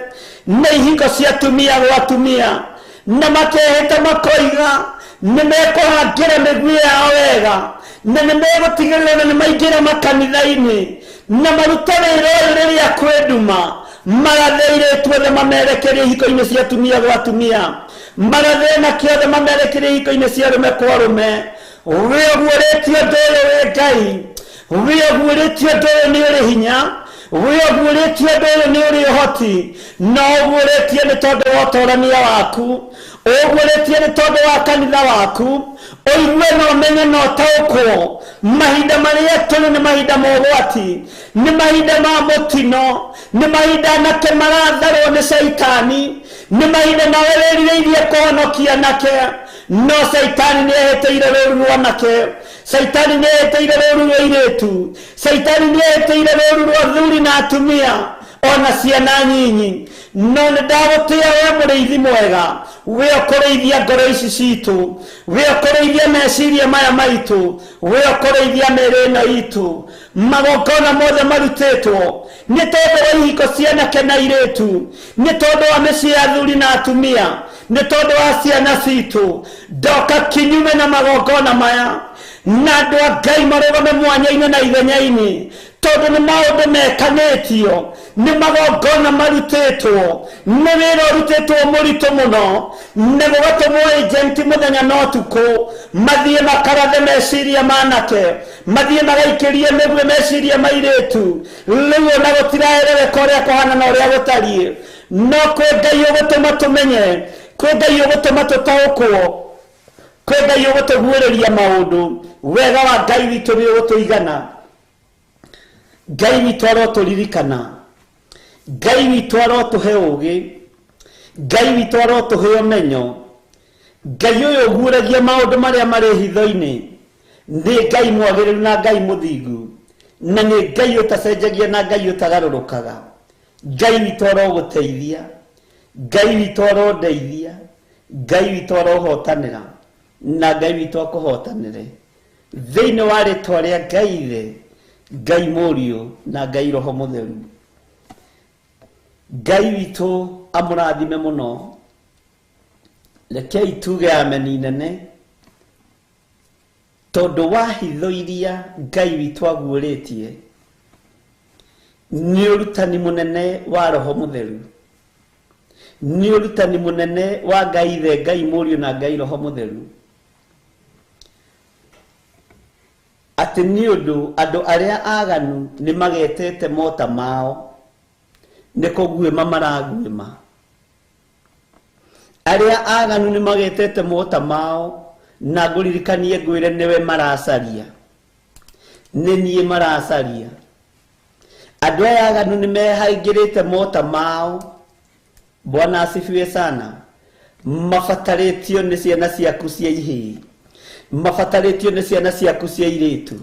B: na ihiko cia atumia gwa atumia na makehĩta makoiga nĩ mekũhangĩra mĩguĩ yao wega na nĩ megũtigĩrĩra nĩ maingĩra makanitha-inĩ na maruta wĩra ũyũ rĩrĩa kwĩnduma marathe airĩtu othe mamerekerie ihiko-inĩ cia atumia gwa atumia marathe anake othe mamerekerie ihiko-inĩ cia arũme kwa arũme we ũguũrĩtie ũndũ ũyũ we Ngai we ũguũrĩtie ũndũ ũyũ nĩ ũrĩ hinya we ũguũrĩtie ũndũ ũyũ nĩ ũrĩ ũhoti no ũguũrĩtie nĩ tondũ wa ũtoorania waku ũguũrĩtie nĩ tondũ wa kanitha waku ũigue na ũmenye na ũtaũkwo mahinda marĩa tũrĩ nĩ mahinda ma ũgwati nĩ mahinda ma mũtino nĩ mahinda anake maratharwo nĩ Saitani nĩ mahinda nawe wĩrirĩirie kũhonokia anake no Saitani nĩ ehĩtĩire rũũru rwa anake Saitani nĩ ehĩtĩire rũũru rwa airĩtu Saitani nĩ ehĩtĩire rũũru rwa athuri na atumia ona ciana nyinyi no nĩ ndagũtĩĩa we mũrĩithi mwega we ũkũrĩithia ngoro ici citũ we ũkũrĩithia meciria maya maitũ we ũkũrĩithia mĩĩrĩ ĩno itũ magongona mothe marutĩtwo nĩ tondũ wa ihiko cia anake na airĩtu nĩ tondũ wa mĩciĩ ya athuri na atumia nĩ tondũ wa ciana citũ ndoka kinyume na magongona maya na andũ a Ngai marũgame mwanya-inĩ na ithenya-inĩ tondũ nĩ maũndũ mekanĩtio nĩ magongona marutĩtwo nĩ wĩra ũrutĩtwo mũritũ mũno nĩ gũgatũmwo ĩjenti mũthenya na ũtukũ mathiĩ makarathe meciria ma anake mathiĩ magaikĩrie mĩguĩ meciria ma airĩtu rĩu ona gũtiraerereka ũrĩa kũhana na ũrĩa gũtariĩ no kwĩ Ngai ũgũtũma tũmenye kwĩ Ngai ũgũtũma tũtaũkwo kwĩ Ngai ũgũtũguũrĩria maũndũ wega wa Ngai witũ nĩ ũgũtũigana Ngai witũ arotũririkana Ngai witũ arotũhe ũũgĩ Ngai witũ arotũhe ũmenyo Ngai ũyũ ũguũragia maũndũ marĩa marĩ hitho-inĩ nĩ Ngai mwagĩrĩru na Ngai mũthingu na nĩ Ngai ũtacenjagia na Ngai ũtagarũrũkaga Ngai witũ arogũteithia Ngai witũ arondeithia Ngai witũ arohotanĩra na Ngai witũ akũhotanĩre thĩinĩ wa rĩtwa rĩa Ngai Ithe Ngai Mũriũ na Ngai Roho Mũtheru Ngai witũ amũrathime mũno rekei tuge ameni nene tondũ wa hitho iria Ngai witũ aguũrĩtie nĩ ũrutani mũnene wa Roho Mũtheru, nĩ ũrutani mũnene wa Ngai Ithe, Ngai Mũriũ na Ngai Roho Mũtheru, atĩ nĩ ũndũ andũ arĩa aganu nĩ magetete mota mao nĩ kũguĩma maraguĩma. Arĩa aganu nĩ magetete mota mao na ngũririkanie ngwĩre nĩwe maracaria, nĩ niĩ maracaria. Andũ aya aganu nĩ mehaingĩrĩte mota mao, Bwana asifiwe sana, mabatarĩtio nĩ ciana ciaku cia ihĩĩ, mabatarĩtio nĩ ciana ciaku cia airĩtu,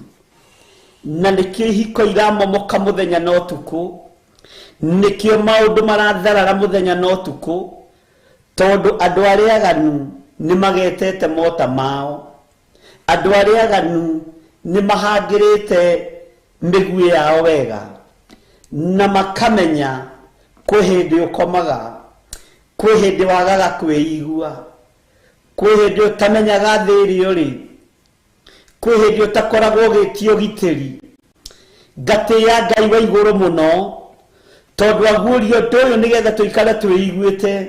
B: na nĩkĩo ihiko iramomoka mũthenya na ũtukũ, nĩkĩo maũndũ maratharara mũthenya na ũtukũ, tondũ andũ arĩa aganu nĩ magetete mota mao, andũ arĩa aganu nĩ mahangĩrĩte mĩguĩ yao wega, na makamenya kwĩ hĩndĩ ũkomaga, kwĩ hĩndĩ wagaga kwĩigua, kwĩ hĩndĩ ũtamenyaga thĩ ĩrĩa ũrĩ, kwĩ hĩndĩ ũtakoragwo ũgĩtio gitĩri. Ngatĩĩa Ngai wa igũrũ mũno, tondũ aguũria ũndũ ũyũ nĩgetha tũikare twĩiguĩte,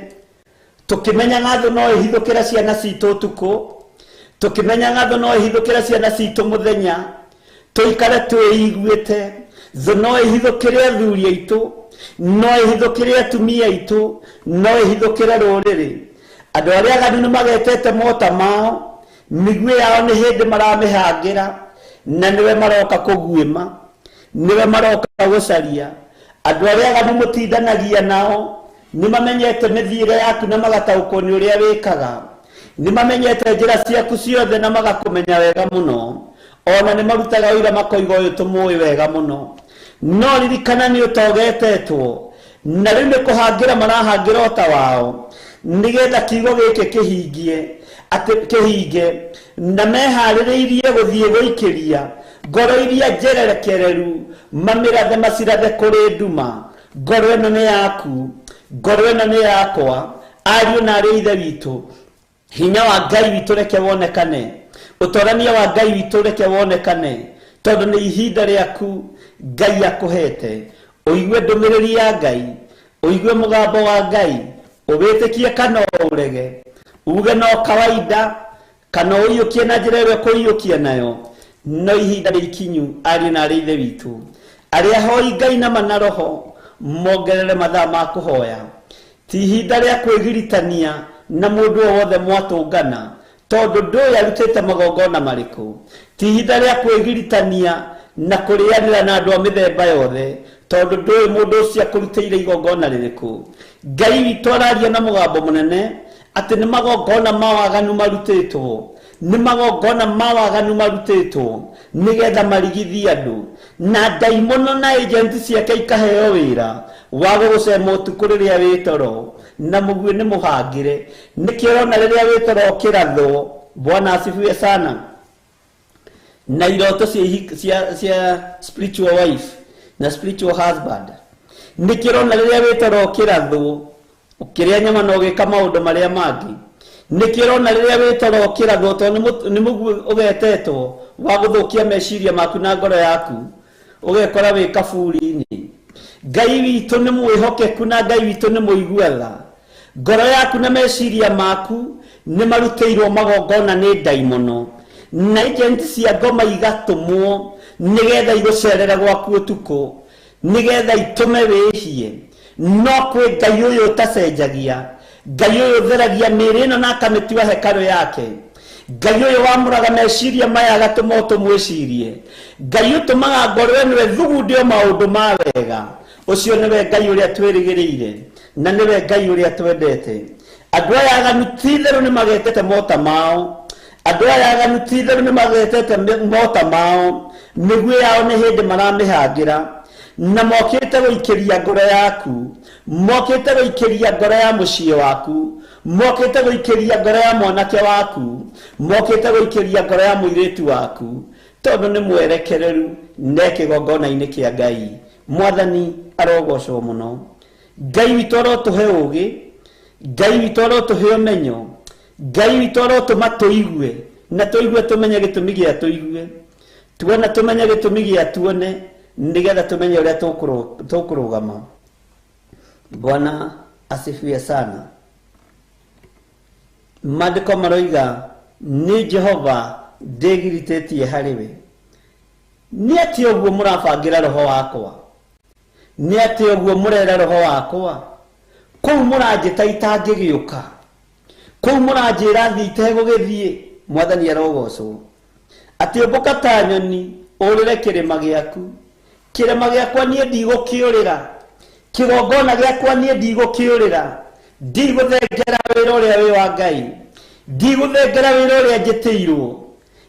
B: tũkĩmenyaga thũ no ĩhithũkĩra ciana citũ ũtukũ, tũkĩmenyaga thũ no ĩhithũkĩra ciana citũ mũthenya, tũikare twĩiguĩte. Thũ no ĩhithũkĩre athuri aitũ, no ĩhithũkĩre atumia aitũ, no ĩhithũkĩre rũrĩrĩ. Andũ arĩa aganu nĩ magetete mota mao, mĩguĩ yao nĩ hĩndĩ maramĩhangĩra, na nĩwe maroka kũguĩma, nĩwe maroka gũcaria. Andũ arĩa aganu mũtindanagia nao, nĩ mamenyete mĩthiĩre yaku na magataũkwo nĩ ũrĩa wĩkaga, nĩ mamenyete njĩra ciaku ciothe na magakũmenya wega mũno, ona nĩ marutaga wĩra makoiga ũyũ tũmũĩ wega mũno. No ririkana nĩ ũtogetetwo, na rĩu nĩ kũhangĩra marahangĩra ota wao, nĩgetha kiugo gĩkĩ kĩhinge, na meharĩrĩirie gũthiĩ gũikĩria ngoro iria njererekereru, mamĩrathe macirathe kũrĩ nduma. Ngoro ĩno nĩ yaku, ngoro ĩno nĩ yakwa, ariũ na arĩ ithe witũ. Hinya wa Ngai witũ reke wonekane, ũtorania wa Ngai witũ reke wonekane, tondũ nĩ ihinda rĩaku Ngai akũhete. Ũigue ndũmĩrĩri ya Ngai, ũigue mũgambo wa Ngai, ũwĩtĩkie kana ũrege, uge no kawaida kana ũiyũkie na njĩra ĩrĩa ũkũiyũkia nayo. No ihinda rĩikinyu ariũ na arĩ ithe witũ, arĩa hoi Ngai na mana roho, mongerere mathaa ma kũhoya. Ti ihinda rĩa kwĩgiritania na mũndũ o wothe mwatũngana, tondũ ndũĩ arutĩte magongona marĩkũ. Ti ihinda rĩa kwĩgiritania na kũrĩanĩra na andũ a mĩthemba yothe, tondũ ndũĩ mũndũ ũcio akũrutĩire igongona rĩrĩkũ. Ngai witũ araria na mũgambo mũnene atĩ nĩ magongona ma waganu marutĩtwo, nĩ magongona ma waganu marutĩtwo nĩgetha marigithie andũ, na ndaimono na agenti ciake ikaheo wĩra wa gũgũcema ũtukũ rĩrĩa wĩ toro, na mũguĩ nĩ mũhangĩre. Nĩkĩo ũrona rĩrĩa wĩ toro ũkĩrathwo, Bwana asifiwe sana, na iroto cia spiritual wife na spiritual husband. Nĩkĩo ũrona rĩrĩa wĩ toro ũkĩrathwo, ũkĩrĩa nyama na ũgĩka maũndũ marĩa mangĩ. Nĩkĩo ũrona rĩrĩa wĩ toro ũkĩrathwo, tondũ nĩ mũguĩ ũgetetwo wa gũthũkia meciria maku na ngoro yaku, ũgekora wĩ kaburi-inĩ. Ngai witũ nĩ mwĩhokeku na Ngai witũ nĩ mũigua tha. Ngoro yaku na meciria maku nĩ marutĩirwo magongona nĩ ndaimono, na agenti cia ngoma igatũmwo nĩgetha igũcerere gwaku ũtukũ, nĩgetha itũme wĩhie. No kwĩ Ngai ũyũ ũtacenjagia, Ngai ũyũ ũtheragia mĩĩrĩ ĩno na akamĩtua hekarũ yake. Ngai ũyũ wamũraga meciria maya agatũma ũtũmwĩcirie. Ngai ũtũmaga ngoro ĩno ĩthugunde maũndũ ma wega. Ũcio nĩwe Ngai ũrĩa twĩrĩgĩrĩire, na nĩwe Ngai ũrĩa twendete. Andũ aya aganu ti-itherũ nĩ magetete mota mao, andũ aya aganu ti-itherũ nĩ magetete mota mao, mĩguĩ yao nĩ hĩndĩ maramĩhangĩra, na mokĩte gũikĩria ngoro yaku, mokĩte gũikĩria ngoro ya mũciĩ waku, mokĩte gũikĩria ngoro ya mwanake waku, mokĩte gũikĩria ngoro ya mũirĩtu waku, tondũ nĩ mwerekereru na kĩgongona-inĩ kĩa Ngai. Mwathani arogocwo mũno. Ngai witũ arotũhe ũũgĩ, Ngai witũ arotũhe ũmenyo, Ngai witũ arotũma tũigue, na tũigue tũmenye gĩtũmi gĩa tũigue, tuona tũmenye gĩtũmi gĩa tuone, nigetha tumenye uria tukurugama. Bwana asifiwe sana. Maandiko maroiga ni Jehova ndegiritetie hariwe. Ni ati uguo murabangira roho wakwa, ni ati uguo murera roho wakwa, kou muranjita itangigiuka, kou muranjira thiite gugithie. Mwathani arogocwo. Ati umbuka ta nyoni urire kirima giaku, kirima giakwa nie ndigukiurira, kigongona giakwa nie ndigukiurira, ndiguthengera wira uria wi wa Ngai, ndiguthengera wira uria njitiirwo,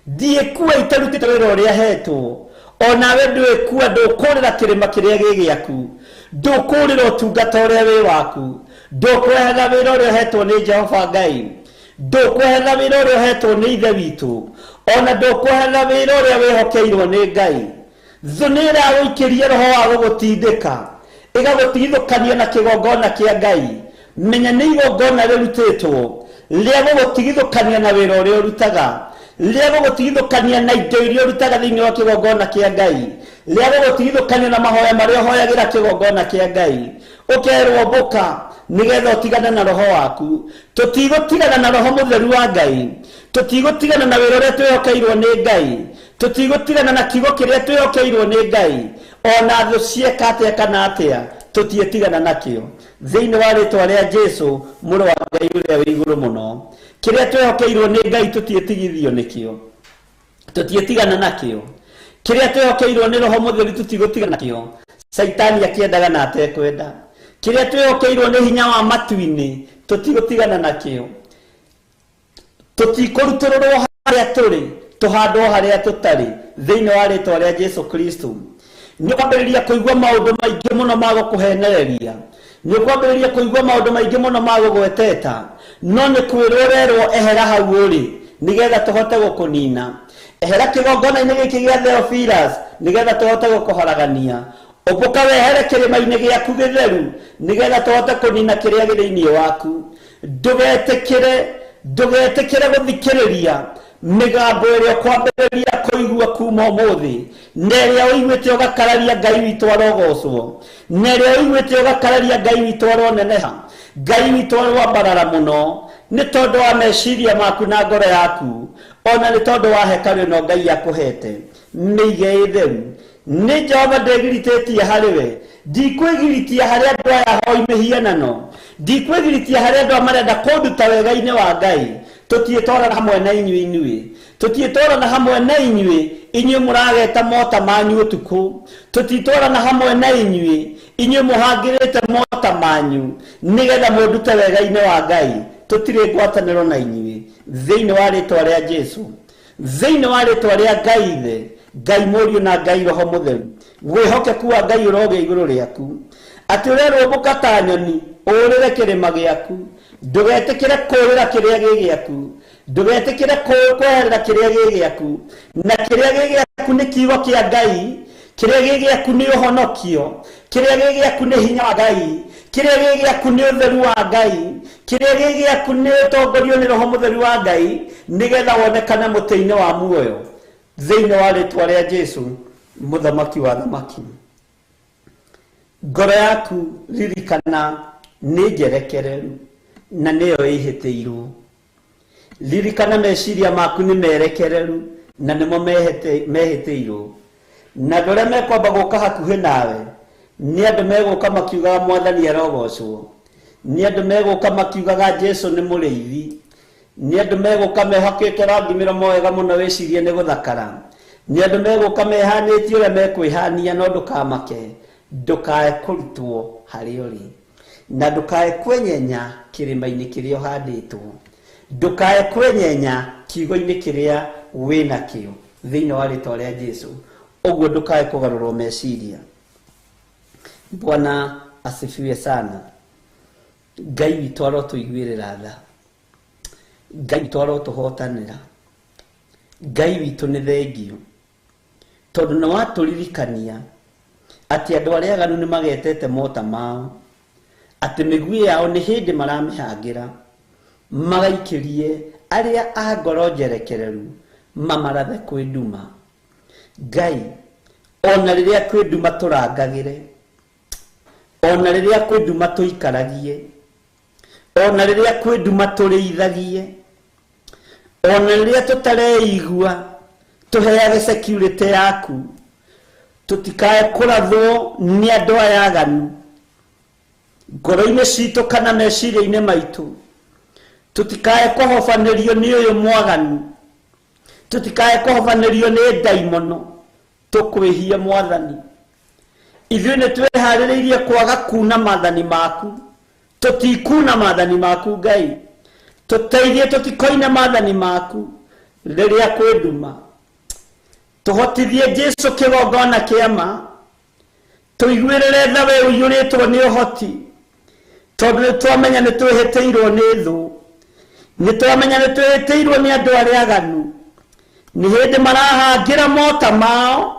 B: ndiikua itarutite wira uria hetwo. Onawe ndwikua ndukurira kirima kiria gi giaku, ndukurira utungata uria wi waku, ndukwehetha wira uria hetwo ni Jehova Ngai, ndukwehetha wira uria hetwo ni ithe witu, ona ndukwehetha wira uria wihokeirwo ni Ngai. Thunira guikirie roho wa gugutindika, igagutigithukania na kigongona kia Ngai. Menya ni igongona rirutitwo ria gugutigithukania na wira uria urutaga, ria gugutigithukania na indo iria urutaga thiini wa kigongona kia Ngai, ria gugutigithukania na mahoya maria uhoyagira kigongona kia Ngai. Ukerwo mbuka nigetha utigana na roho waku. Tutigũtigana na roho mutheru wa Ngai, tutigũtigana na wĩra ũrĩa twĩhokeirwo nĩ Ngai, tutigũtigana na kiugo kĩrĩa twĩhokeirwo nĩ Ngai. Ona thũ cieka atĩa kana atĩa tũtiĩtigana nakĩo thĩinĩ wa rĩĩtwa rĩa Jesũ mũrũ wa Ngai ũrĩa wĩ igũrũ mũno. Kĩrĩa twĩhokeirwo nĩ Ngai tũtiĩtigithio nĩkĩo, tũtiĩtigana nakĩo. Kĩrĩa twĩhokeirwo nĩ roho mutheru tũtigũtigana nakĩo. Saitani akĩendaga na atekwenda. Kĩrĩa twĩhokeirwo nĩ hinya wa matu-inĩ tũtigũtigana nakĩo. Tũtikũrutũrũrwo harĩa tũrĩ, tũhandwo harĩa tũtarĩ thĩinĩ wa rĩĩtwa rĩa Jesũ Kristo. Nĩ ũkwambĩrĩria kũigua maũndũ maingĩ mũno ma gũkũhenereria, nĩ ũkwambĩrĩria kũigua maũndũ maingĩ mũno ma gũgweteta, no nĩ kwĩrwo ũrerwo ehera hau ũrĩ nĩgetha tũhote gũkũnina. Ehera kĩgongona-inĩ gĩkĩ gĩa Theophilus nĩgetha tũhote gũkũharagania. Ũmbũka wehere kĩrĩma-inĩ gĩaku gĩtheru nĩgetha tũhote kũnina kĩrĩa gĩ thĩinĩ waku. Ndũgetĩkĩre gũthikĩrĩria mĩgambo ĩrĩa ũkwambĩrĩria kũigua kuma ũmũthĩ, na ĩrĩa ũiguĩte ũgakararia Ngai witũ arogocwo, na ĩrĩa ũiguĩte ũgakararia Ngai witũ aroneneha, Ngai witũ arwambarara mũno nĩ tondũ wa meciria maku na ngoro yaku, ona nĩ tondũ wa hekarũ ĩno Ngai akũhete. Mĩige ĩtheru. Nĩ Jehova ndĩgiritĩtie harĩwe, ndikwĩgiritia harĩ andũ aya hoi mĩhianano, ndikwĩgiritia harĩ andũ marenda kũnduta wega-inĩ wa Ngai. Tũtiĩtwarana hamwe na inyuĩ, tũtiĩtwarana hamwe na inyuĩ mũrageta mota manyu ũtukũ, tũtiĩtwarana hamwe na inyuĩ mũhangĩrĩte mota manyu nĩgetha mũndute wega-inĩ wa Ngai. Tũtirĩ ngwatanĩro na inyuĩ thĩinĩ wa rĩĩtwa rĩa Jesũ, thĩinĩ wa rĩĩtwa rĩa Ngai Ithe, Ngai Mũriũ na Ngai Roho Mũtheru. Wĩhokeku wa Ngai ũrogĩa igũrũ rĩaku. Atĩ ũrerwo ũmbũka ta nyoni ũrĩre kĩrĩma gĩaku, ndũgetĩkĩre kũũrĩra kĩrĩa gĩ gĩaku, ndũgetĩkĩre kweherera kĩrĩa gĩ gĩaku. Na kĩrĩa gĩ gĩaku nĩ kiugo kĩa Ngai, kĩrĩa gĩ gĩaku nĩ ũhonokio, kĩrĩa gĩ gĩaku nĩ hinya wa Ngai, kĩrĩa gĩ gĩaku nĩ ũtheru wa Ngai, kĩrĩa gĩ gĩaku nĩ ũtongorio nĩ Roho Mũtheru wa Ngai nĩgetha wonekane mũtĩ-inĩ wa muoyo thĩinĩ wa rĩĩtwa rĩa Jesũ mũthamaki wa thamaki. Ngoro yaku ririkana nĩ njerekereru na nĩyo ĩhĩtĩirwo. Ririkana meciria maku nĩ merekereru na nĩmo mehĩtĩirwo. Na andũ arĩa mekwamba gũka hakuhĩ nawe nĩ andũ megũka makiugaga Mwathani arogocwo, nĩ andũ megũka makiugaga Jesũ nĩ mũrĩithi, nĩ andũ megũka mehokete rangi mĩromo wega mũno wĩcirie nĩ gũthakara, nĩ andũ megũka mehanĩtie ũrĩa mekwĩhania. No ndũkamake, ndũkae kũrutwo harĩa ũrĩ, na ndũkae kwenyenya kĩrĩma-inĩ kĩrĩa ũhandĩtwo, ndũkae kwenyenya kiugo-inĩ kĩrĩa wĩnakĩo thĩinĩ wa rĩĩtwa rĩa Jesũ. Ũguo ndũkae kũgarũrwo meciria. Bwana asifiwe sana. Ngai witũ arotũiguĩrĩra tha, Ngai witũ arotũhotanĩra, Ngai witũ nĩ thengio tondũ nĩ watũririkania atĩ andũ arĩa aganu nĩ magetete mota mao, atĩ mĩguĩ yao nĩ hĩndĩ maramĩhangĩra magaikĩrie arĩa a ngoro njerekereru mamarathe kwĩ nduma. Ngai ona riria kwi nduma turangagire, ona riria kwi nduma tuikaragie, ona riria kwi nduma turiithagie, ona riria tutareigua tuheage security yaku, tutikae kurathwo ni andu aya aganu ngoro-ini citu kana meciria-ini maitu, tutikae kuhobanirio ni uyu mwaganu, tutikae kuhobanirio ni daimono, tukwihia Mwathani. Ithuĩ nĩ twĩharĩrĩirie kwaga kuna maathani maku, tutikuna maathani maku Ngai, tuteithie tutikoine maathani maku rĩrĩa kwĩ nduma, tuhotithie Jesu kĩgongona kĩama, tuiguĩrĩre tha we ũiyũrĩtwo nĩ ũhoti, tondũ nĩ twamenya nĩ twĩhĩtĩirwo nĩ thũ, nĩ twamenya nĩ twĩhĩtĩirwo nĩ andũ arĩa aganu, nĩ hĩndĩ marahangĩra mota mao,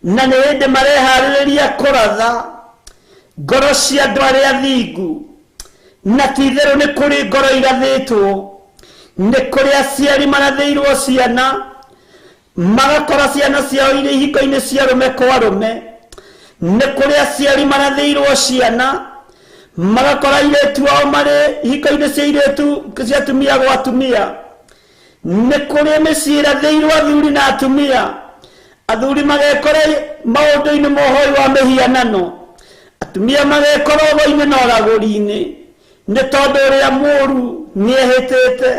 B: na nĩ hĩndĩ mareharĩrĩria kũratha ngoro cia andũ arĩa athingu, na ti-itherũ nĩ kũrĩ ngoro irathĩtwo, nĩ kũrĩ aciari marathĩirwo ciana, magakora ciana ciao irĩ ihingo-inĩ cia arũme kwa arũme, nĩ kũrĩ aciari marathĩirwo ciana, magakora airĩtu ao marĩ ihingo-inĩ cia airĩtu cia atumia gwa atumia, nĩ kũrĩ mĩciĩ ĩrathĩirwo athuri na atumia, athuri magekora maũndũ-inĩ ma ũhoi wa mĩhianano, atumia magekora ũhoi-inĩ na ũragũri-inĩ, nĩ tondũ ũrĩa mũũru nĩehĩtĩte,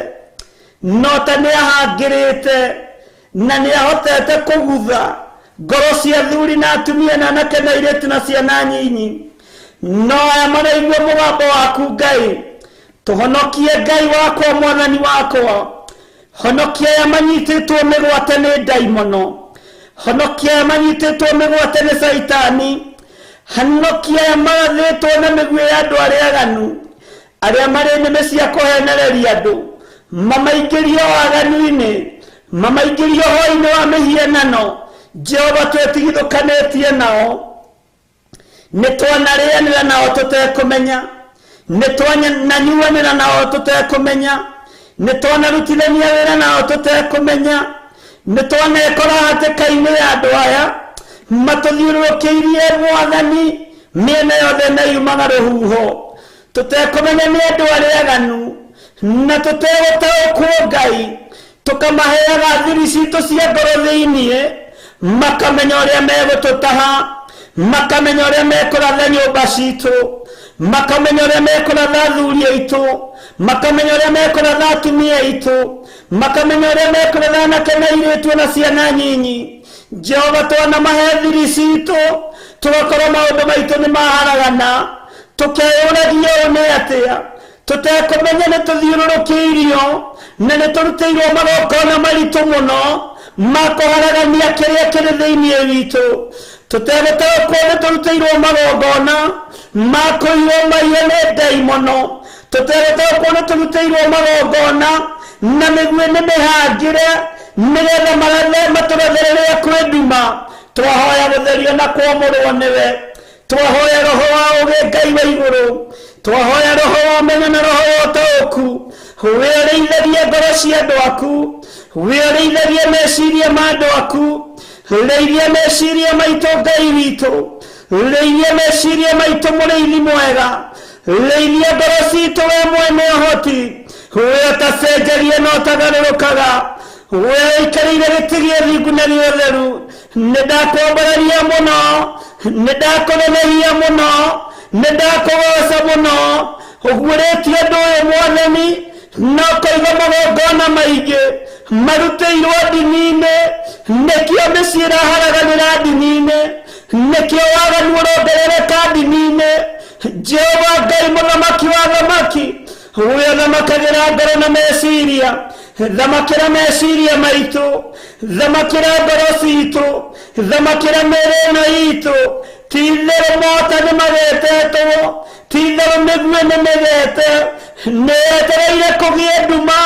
B: no ta nĩahangĩrĩte na nĩahotete kũgutha ngoro cia athuri na atumia na anake na airĩtu na ciana nyinyi. No aya maraigua mũgambo waku Ngai, tũhonokie Ngai wakwa, Mwathani wakwa, honokia aya manyitĩtwo mĩgwate nĩ daimono, honokia aya manyitĩtwo mĩgwate nĩ Saitani, honokia aya marathĩtwo na mĩguĩ ya andũ arĩa aganu, arĩa marĩ nĩmĩ cia kũhenereria andũ, mamaingĩrie waganu-inĩ, mamaingĩrie ũhoi-inĩ wa mĩhianano. Jehova twĩtigithũkanĩtie nao, nĩ twanarĩanĩra nao tũtekũmenya, nĩ twananyuanĩra nao tũtekũmenya, nĩ twanarutithania wĩra nao tũtekũmenya, nĩ twanekora hatĩka-inĩ ya andũ aya matũthiũrũrũkĩirie Mwathani mĩena yothe na yumaga rũhuho, tũtekũmenya nĩ andũ arĩa aganu, na tũtegũtaũkwo Ngai, tũkamaheaga thiri citũ cia ngoro thĩiniĩ, makamenya ũrĩa megũtũtaha, makamenya ũrĩa mekũratha nyũmba citũ, makamenya ũrĩa mekũratha athuri aitũ, makamenya ũrĩa mekũratha atumia aitũ, makamenya ũrĩa mekũratha anake na airĩtu na ciana nyinyi. Jehova twanamahe thiri citũ, tũgakorwo maũndũ maitũ nĩ maharagana, tũkeyũragia ũũ nĩ atĩa, tũtekũmenya nĩ tũthiũrũrũkĩirio na nĩ tũrutĩirwo magongona maritũ mũno ma kũharagania kĩrĩa kĩrĩ thĩiniĩ witũ, tũtegũtaũkwo nĩ tũrutĩirwo magongona ma kũiywo maiyũ nĩ daimono, tũtegũtaũkwo nĩ tũrutĩirwo magongona na mĩguĩ nĩ mĩhangĩre, nĩgetha matũrathere rĩrĩa kwĩ nduma. Twahoya gũtherio na kwamũrwo nĩwe, twahoya roho wa ũgĩ Ngai wa igũrũ, twahoya roho wa ũmenyo na roho wa ũtaũku, wĩrĩithagie ngoro cia andũ aku, wĩrĩithagie meciria ma andũ aku, rĩithia meciria maitũ Ngai witũ, rĩithia meciria maitũ mũrĩithi mwega, rĩithia ngoro citũ we mwene ũhoti, we ũtacenjagia na ũtagarũrũkaga, we ũikarĩire gĩtĩ gĩa thingu na gĩa ũtheru. Nĩ ndakwambararia mũno, nĩ ndakũnenehia mũno, nĩ ndakũgoca mũno, ũguũrĩtie andũ ũyũ Mwathani, na ũkaiga magongona maingĩ marutĩirwo ndini-inĩ, nĩkĩo mĩciĩ ĩraharaganĩra ndini-inĩ, nĩkĩo waganu ũrongerereka ndini-inĩ. Jehova Ngai mũthamaki wa thamaki, we ũthamakagĩra ngoro na meciria, thamakĩra meciria maitũ, thamakĩra ngoro citũ, thamakĩra mĩĩrĩ ĩno itũ. Ti-itherũ mota nĩ magetetwo, ti-itherũ mĩguĩ nĩ mĩgete, nĩ yetereire kũgĩe nduma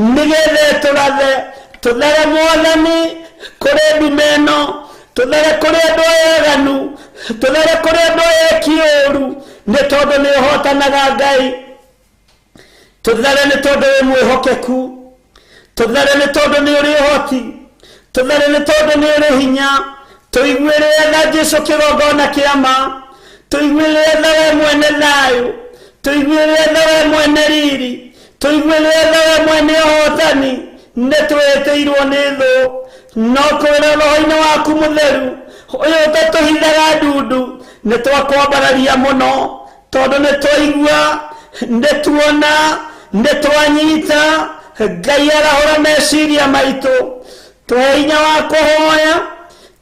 B: nĩgetha tũrathe. Tũthere Mwathani kũrĩ nduma ĩno, tũthere kũrĩ andũ aya aganu, tũthere kũrĩ andũ aya kĩũru, nĩ tondũ nĩ ũhotanaga Ngai. Tũthere nĩ tondũ wĩ mwĩhokeku, tũthere nĩ tondũ nĩ ũrĩ ũhoti, tũthere nĩ tondũ nĩ ũrĩ hinya, tuiguire tha Jesu kigongona kiama, tuiguire tha we mwene thayo, tuiguire tha we mwene riri, tuiguire tha we mwene hotani, nitweteirwo ni thu, no kwira roho-ini waku mutheru uyu utatuhithaga ndundu nitwakwambararia muno tondu nitwaigua, nituona, nitwanyita. Ngai arahura meciria maitu, twe hinya wa kuhoya,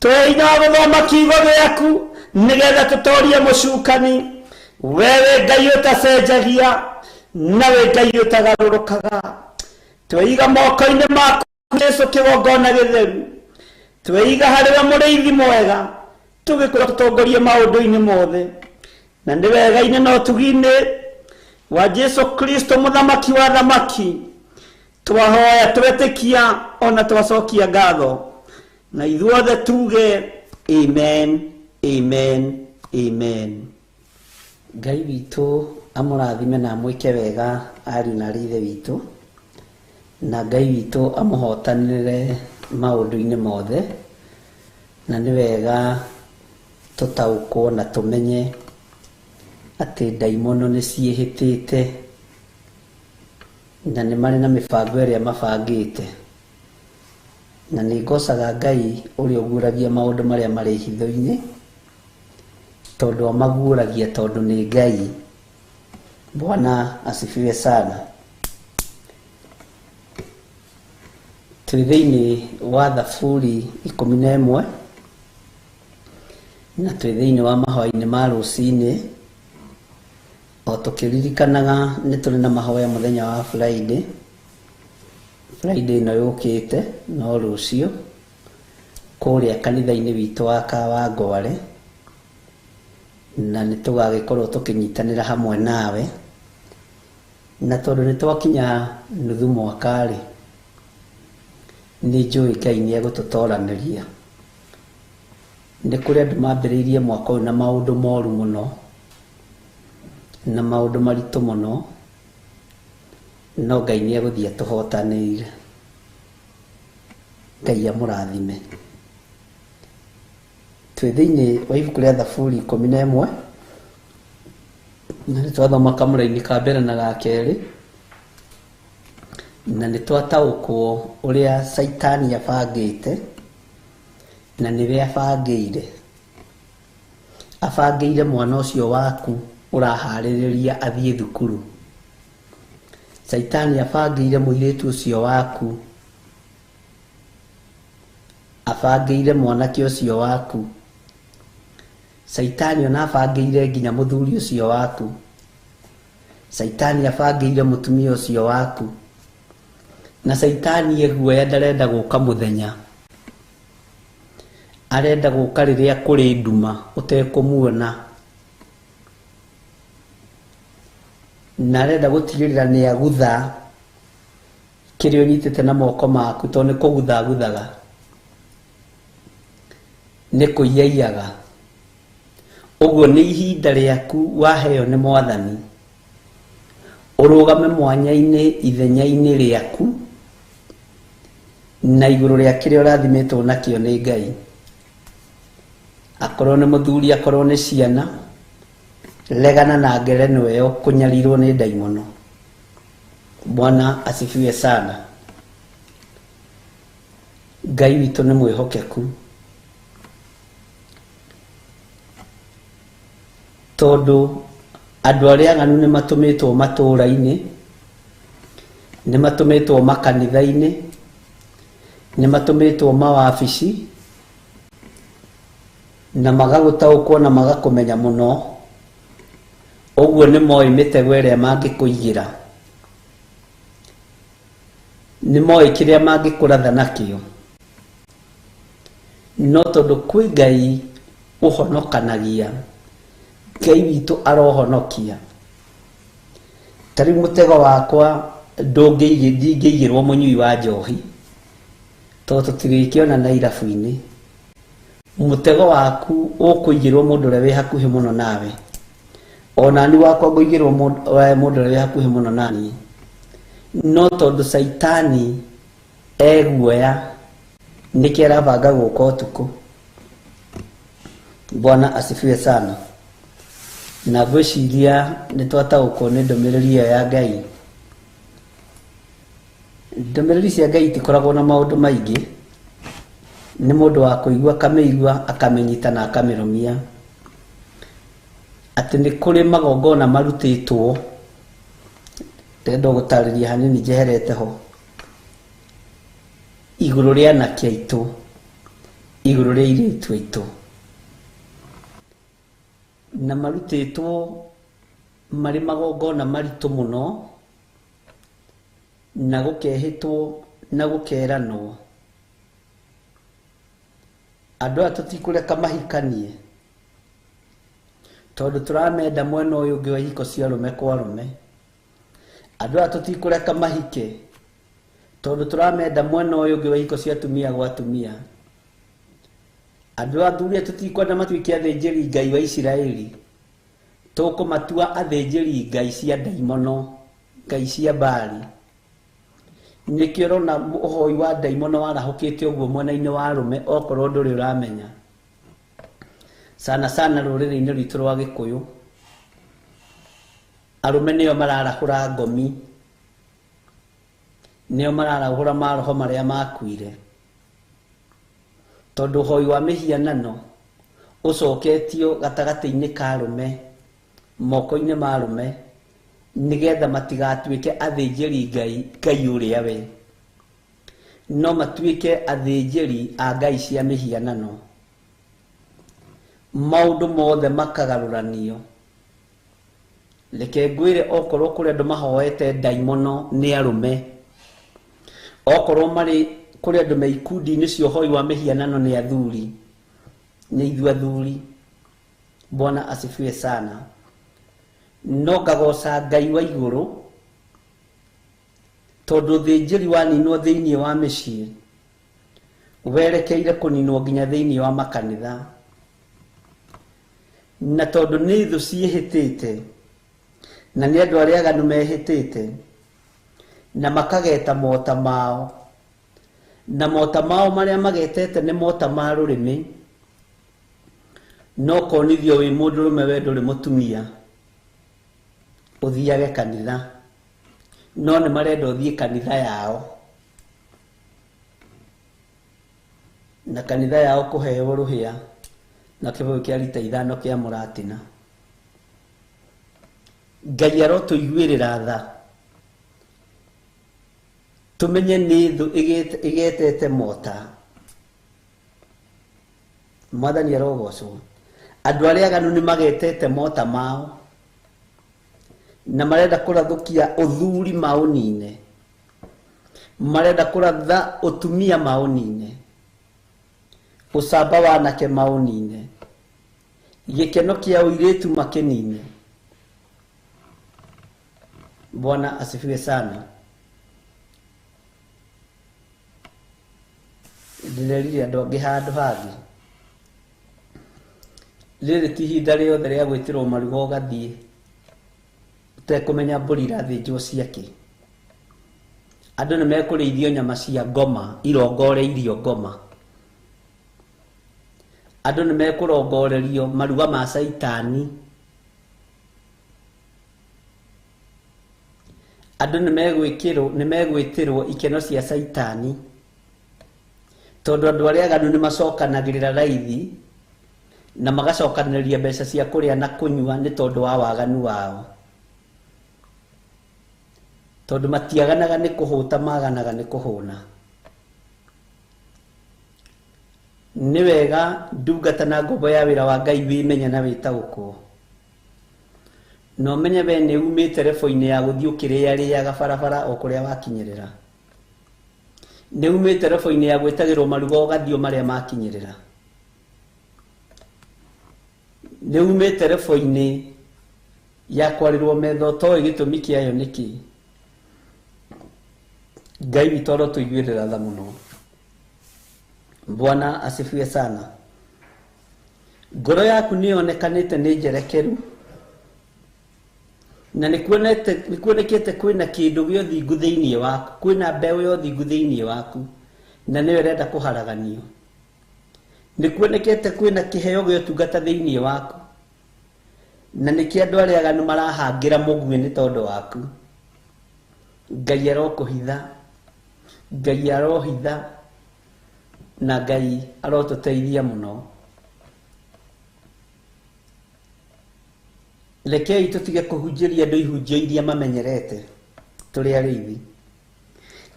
B: twe hinya wa guthoma kiugo giaku nigetha tutorie mucukani. Wewe Ngai utacenjagia, nawe Ngai utagarurukaga. Tweiga moko-ini maku Jesu kigongona githeru, tweiga hariwe muriithi mwega, tugikorwo tutongorie maundu-ini mothe, na ni wega-ini no tugi-ini wa Jesu Kristo muthamaki wa thamaki. Twahoya twetikia ona twacokia ngatho, na ithuothe tuge amen, amen, amen. Ngai witu amurathime na amwike wega ari na rithe witu, na Ngai witu amuhotanire maundu-ini mothe, na ni wega tutaukwo na tumenye ati daimono ni ciihitite na nĩ marĩ na mĩbango ĩrĩa mabangĩte, na nĩ ngocaga Ngai ũrĩa ũguũragia maũndũ marĩa marĩ hitho-inĩ, tondũ amaguũragia tondũ nĩ Ngai. Bwana asifiwe sana. Twĩ thĩinĩ wa Thaburi 11 na twĩ thĩinĩ wa mahoya-inĩ ma rũcinĩ, o tukiririkanaga nĩ tũrĩ na mahoya mũthenya wa Friday ĩno yũkĩte, no rũciũ kũrĩa kanitha-inĩ witũ wa Kawangware, na nĩ tũgagĩkorwo tũkĩnyitanĩra hamwe nawe, na tondũ nĩ twakinya nuthu mwaka-rĩ, nĩ njũĩ Ngai nĩ egũtũtoranĩria. Nĩ kũrĩ andũ mambĩrĩirie mwaka ũyũ na maũndũ moru mũno, na maundu maritu muno, no Ngai ni egũthiĩ atũhotanĩire. Ngai amũrathime. Twĩ thĩinĩ wa ibuku rĩa Thaburi 11 na nĩ twathoma kamũra-inĩ ka mbere na ga kerĩ, na nĩ twataũkwo ũrĩa Saitani abangĩte, na nĩwe abangĩire mwana ũcio waku uraharĩrĩria athiĩ thukuru. Saitani abangĩire mũirĩtu ũcio waku, abangĩire mwanake ũcio waku. Saitani ona abangĩire nginya mũthuri ũcio waku. Saitani abangĩire mũtumia ũcio waku, na Saitani eguoya ndarenda gũka mũthenya, arenda gũka rĩrĩa kũrĩ nduma ũtekũmuona, na arenda gũtigĩrĩra nĩ agutha kĩrĩa ũnyitĩte na moko maku, tondũ nĩ kũgutha aguthaga, nĩ kũiyaiyaga. Ũguo nĩ ihinda rĩaku waheo nĩ Mwathani, ũrũgame mwanya-inĩ ithenya-inĩ rĩaku na igũrũ rĩa kĩrĩa ũrathimĩtwo nakĩo nĩ Ngai. Akorwo nĩ mũthuri, akorwo nĩ ciana, regana na ngerenwa ĩyo kũnyarirwo nĩ daimono. Bwana asifiwe sana. Ngai witũ nĩ mwĩhokeku, tondũ andũ arĩa aganu nĩ matũmĩtwo matũũra-inĩ, nĩ matũmĩtwo makanitha-inĩ, nĩ matũmĩtwo mawabici, na magagũtaũkwo na magakũmenya mũno. Ũguo nĩ moĩ mĩtego ĩrĩa mangĩkũigĩra, nĩ moĩ kĩrĩa mangĩkũratha nakĩo, no tondũ kwĩ Ngai ũhonokanagia, Ngai witũ arohonokia. Tarĩ mũtego wakwa ndingĩigĩrwo mũnyui wa njohi, tondũ tũtirĩkĩona Nairobi-inĩ. Mũtego waku ũkũigĩrwo mũndũ ũrĩa wĩ hakuhĩ mũno nawe, ona ni wakwa ngũigĩrwo mũndũ ũrĩa wĩ hakuhĩ mũno naniĩ, no tondũ Saitani eguoya nĩkĩo arabanga gũka ũtukũ, Bwana asifiwe sana. Na gwiciria nitwataũkwo nĩ ndũmĩrĩri ya Ngai. Ndũmĩrĩri cia Ngai itikoragwo na maũndũ maingĩ, nĩ mũndũ wa kũigua akamĩigua akamenyita na akamĩrũmia atĩ nĩ kũrĩ magongona marutĩtwo. Ndĩrenda gũtarĩria hanini njeherete ho igũrũ rĩa anake aitũ, igũrũ rĩa airĩtu aitũ, na marutĩtwo marĩ magongona maritũ mũno, na gũkehĩtwo na gũkeranwo. Andũ aya tũtikũreka mahikanie tondũ tũramenda mwena ũyũ ũngĩ wa ihiko cia arũme kwa arũme. Andũ aya tũtikũreka mahike tondũ tũramenda mwena ũyũ ũngĩ wa ihiko cia atumia gwa atumia. Andũ athuri tũtikwenda matuĩke athĩnjĩri Ngai wa Isiraeli, tũkũmatua athĩnjĩri Ngai cia ndaimono, Ngai cia Baali. Nĩkĩo ũrona ũhoi wa ndaimono warahũkĩte ũguo mwena-inĩ wa arũme, okorwo ndũrĩ ũramenya. Sana sana rũrĩrĩ-inĩ rwitũ rwa Gĩkũyũ, arũme nĩo mararahũra ngomi, nĩo mararahũra maroho marĩa makuire, tondũ ũhoi wa mĩhianano ũcoketio gatagatĩ-inĩ ka arũme, moko-inĩ ma arũme, nĩgetha matigatuĩke athĩnjĩri Ngai ũrĩa we, no matuĩke athĩnjĩri a ngai cia mĩhianano. Maũndũ mothe makagarũranio. Reke ngwĩre okorwo kũrĩ andũ mahoete ndaimono nĩ arũme, okorwo marĩ kũrĩ andũ me ikundi-inĩ cia ũhoi wa mĩhianano nĩ athuri, nĩ ithuĩ athuri. Bwana asifiwe sana. No ngagoca Ngai wa igũrũ tondũ thĩnjĩri waninwo thĩinĩ wa mĩciĩ werekeire kũninwo nginya thĩinĩ wa makanitha, na tondũ nĩ thũ ciĩhĩtĩte na nĩ andũ arĩa aganu mehĩtĩte na makageta mota mao, na mota mao marĩa magetete nĩ mota ma rũrĩmĩ. No konithio wĩ mũndũrũme we ndũrĩ mũtumia ũthiage kanitha, no nĩ marenda ũthiĩ kanitha yao, na kanitha yao kũheo rũhĩa na kĩbũyũ kĩa lita 5 kĩa mũratina. Ngai arotũiguĩrĩra tha, tũmenye nĩ thũ ĩgetete mota. Mwathani arogocwo. Andũ arĩa aganu nĩ magetete mota mao na marenda kũrathũkia ũthuri maũnine, marenda kũratha ũtumia maũnine, ũcamba wa anake maũnine, gĩkeno kĩa ũirĩtu makĩnine. Bwana asifiwe sana. Ndĩrerire andũ angĩ handũ hangĩ, rĩrĩ ti ihinda rĩothe rĩa gwĩtĩrwo maruga ũgathiĩ ũtekũmenya mbũri irathĩnjwo ciake. Andũ nĩ mekũrĩithio nyama cia ngoma, irongoreirio ngoma. Andũ nĩ mekũrongorerio maruga ma caitani. Andũ nĩ megwĩtĩrwo ikeno cia caitani, tondũ andũ arĩa aganu nĩ macokanagĩrĩra raithi na magacokanĩrĩria mbeca cia kũrĩa na kũnyua nĩ tondũ wa waganu wao, tondũ matiaganaga nĩ kũhũta, maganaga nĩ kũhũna. Nĩ wega ndungata na ngombo ya wĩra wa Ngai wĩmenye na wĩtaũkwo, no menye we nĩ umĩte rebo-inĩ ya gũthiĩ ũkĩrĩarĩaga barabara o kũrĩa wakinyĩrĩra. Nĩ umĩte rebo-inĩ ya gwĩtagĩrwo maruga ũgathiĩ marĩa makinyĩrĩra. Nĩ umĩte rebo-inĩ ya kwarĩrwo metho toĩ gĩtũmi kĩayo nĩkĩ. Ngai witũ arotũiguĩrĩra tha mũno. Bwana asifiwe sana. Ngoro yaku nĩ yonekanĩte nĩ njerekeru, na nĩ kuonekete kwĩna kĩndũ gĩa ũthingu thĩinĩ waku, kwĩna mbeũ ya ũthingu thĩinĩ waku, na nĩ ũrenda kũharaganio. nĩ kuonekete kwĩna kĩheo gĩa ũtungata thĩinĩ waku, na nĩkĩ andũ arĩa aganu marahangĩra mũguĩ nĩ tondũ waku. Ngai arokũhitha, Ngai arohitha, na Ngai arotũteithia mũno. Rekei tũtige kũhunjĩria andũ ihunjio iria mamenyerete tũrĩ arĩithi.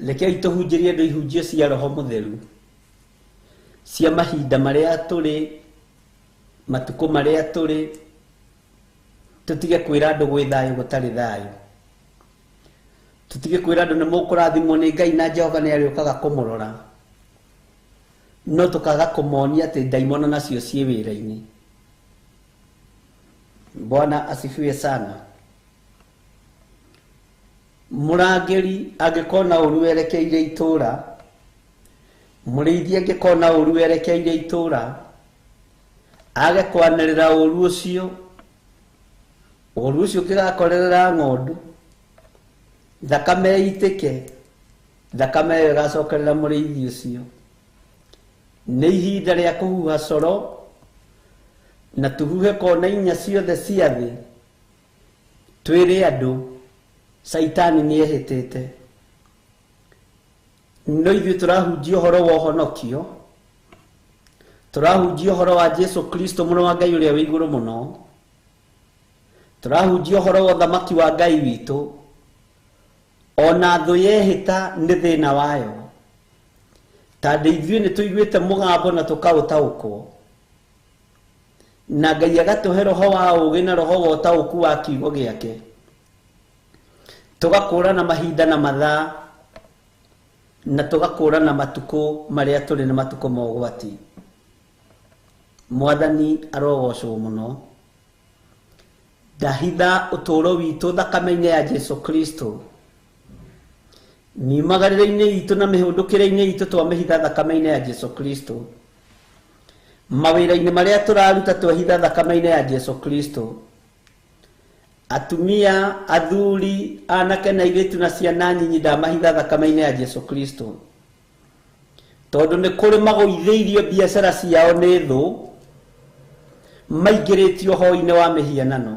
B: Rekei tũhunjĩrie andũ ihunjio cia Roho Mũtheru, cia mahinda marĩa tũrĩ, matukũ marĩa tũrĩ. Tũtige kwĩra andũ gwĩ thayũ gũtarĩ thayũ. Tũtige kwĩra andũ nĩ mũkũrathimwo nĩ Ngai na Jehova nĩ arĩũkaga kũmũrora, no tũkaga kũmonia atĩ ndaimono nacio ciĩ wĩra-inĩ. Bwana asifiwe sana. Mũrangĩri angĩkona ũru werekeire itũũra, mũrĩithi angĩkona ũru werekeire itũũra, age kwanĩrĩra ũru ũcio, ũru ũcio ũkĩgakorerera ng'ondu, thakame itĩke, thakame ĩyo ĩgacokerera mũrĩithi ũcio. Nĩ ihinda rĩa kũhuha coro, na tuhuhe kona inya ciothe cia thĩ, twĩre andũ Saitani nĩ ehĩtĩte. No ithuĩ tũrahunjia ũhoro wa ũhonokio, tũrahunjia ũhoro wa Jesu Kristo mũrũ wa Ngai ũrĩa wĩ igũrũ mũno, tũrahunjia ũhoro wa ũthamaki wa Ngai witũ. Ona thũ yehĩta nĩ thĩna wayo, tondũ ithuĩ nĩ tũiguĩte mũgambo na tũkaũtaũkwo, na Ngai agatũhe roho wa ũũgĩ na roho wa ũtaũku wa kiugo gĩake, tũgakũũrana mahinda na mathaa, na tũgakũũrana matukũ marĩa tũrĩ na matukũ ma ũgwati. Mwathani arogocwo mũno. Ndahitha ũtũũro witũ thakame-inĩ ya Jesu Kristo, miumagarĩre-inĩ itũ na mĩhũndũkĩre-inĩ itũ twamĩhitha thakame-inĩ ya Jesu Kristo. Mawĩra-inĩ marĩa tũraruta twahitha thakame-inĩ ya Jesu Kristo. Atumia, athuri, anake na airĩtu na ciana nyinyi ndamahitha thakame-inĩ ya Jesu Kristo. Tondũ nĩ kũrĩ magũithĩirio biacara ciao nĩ thũ, maingĩrĩtio ho-inĩ wa mĩhianano.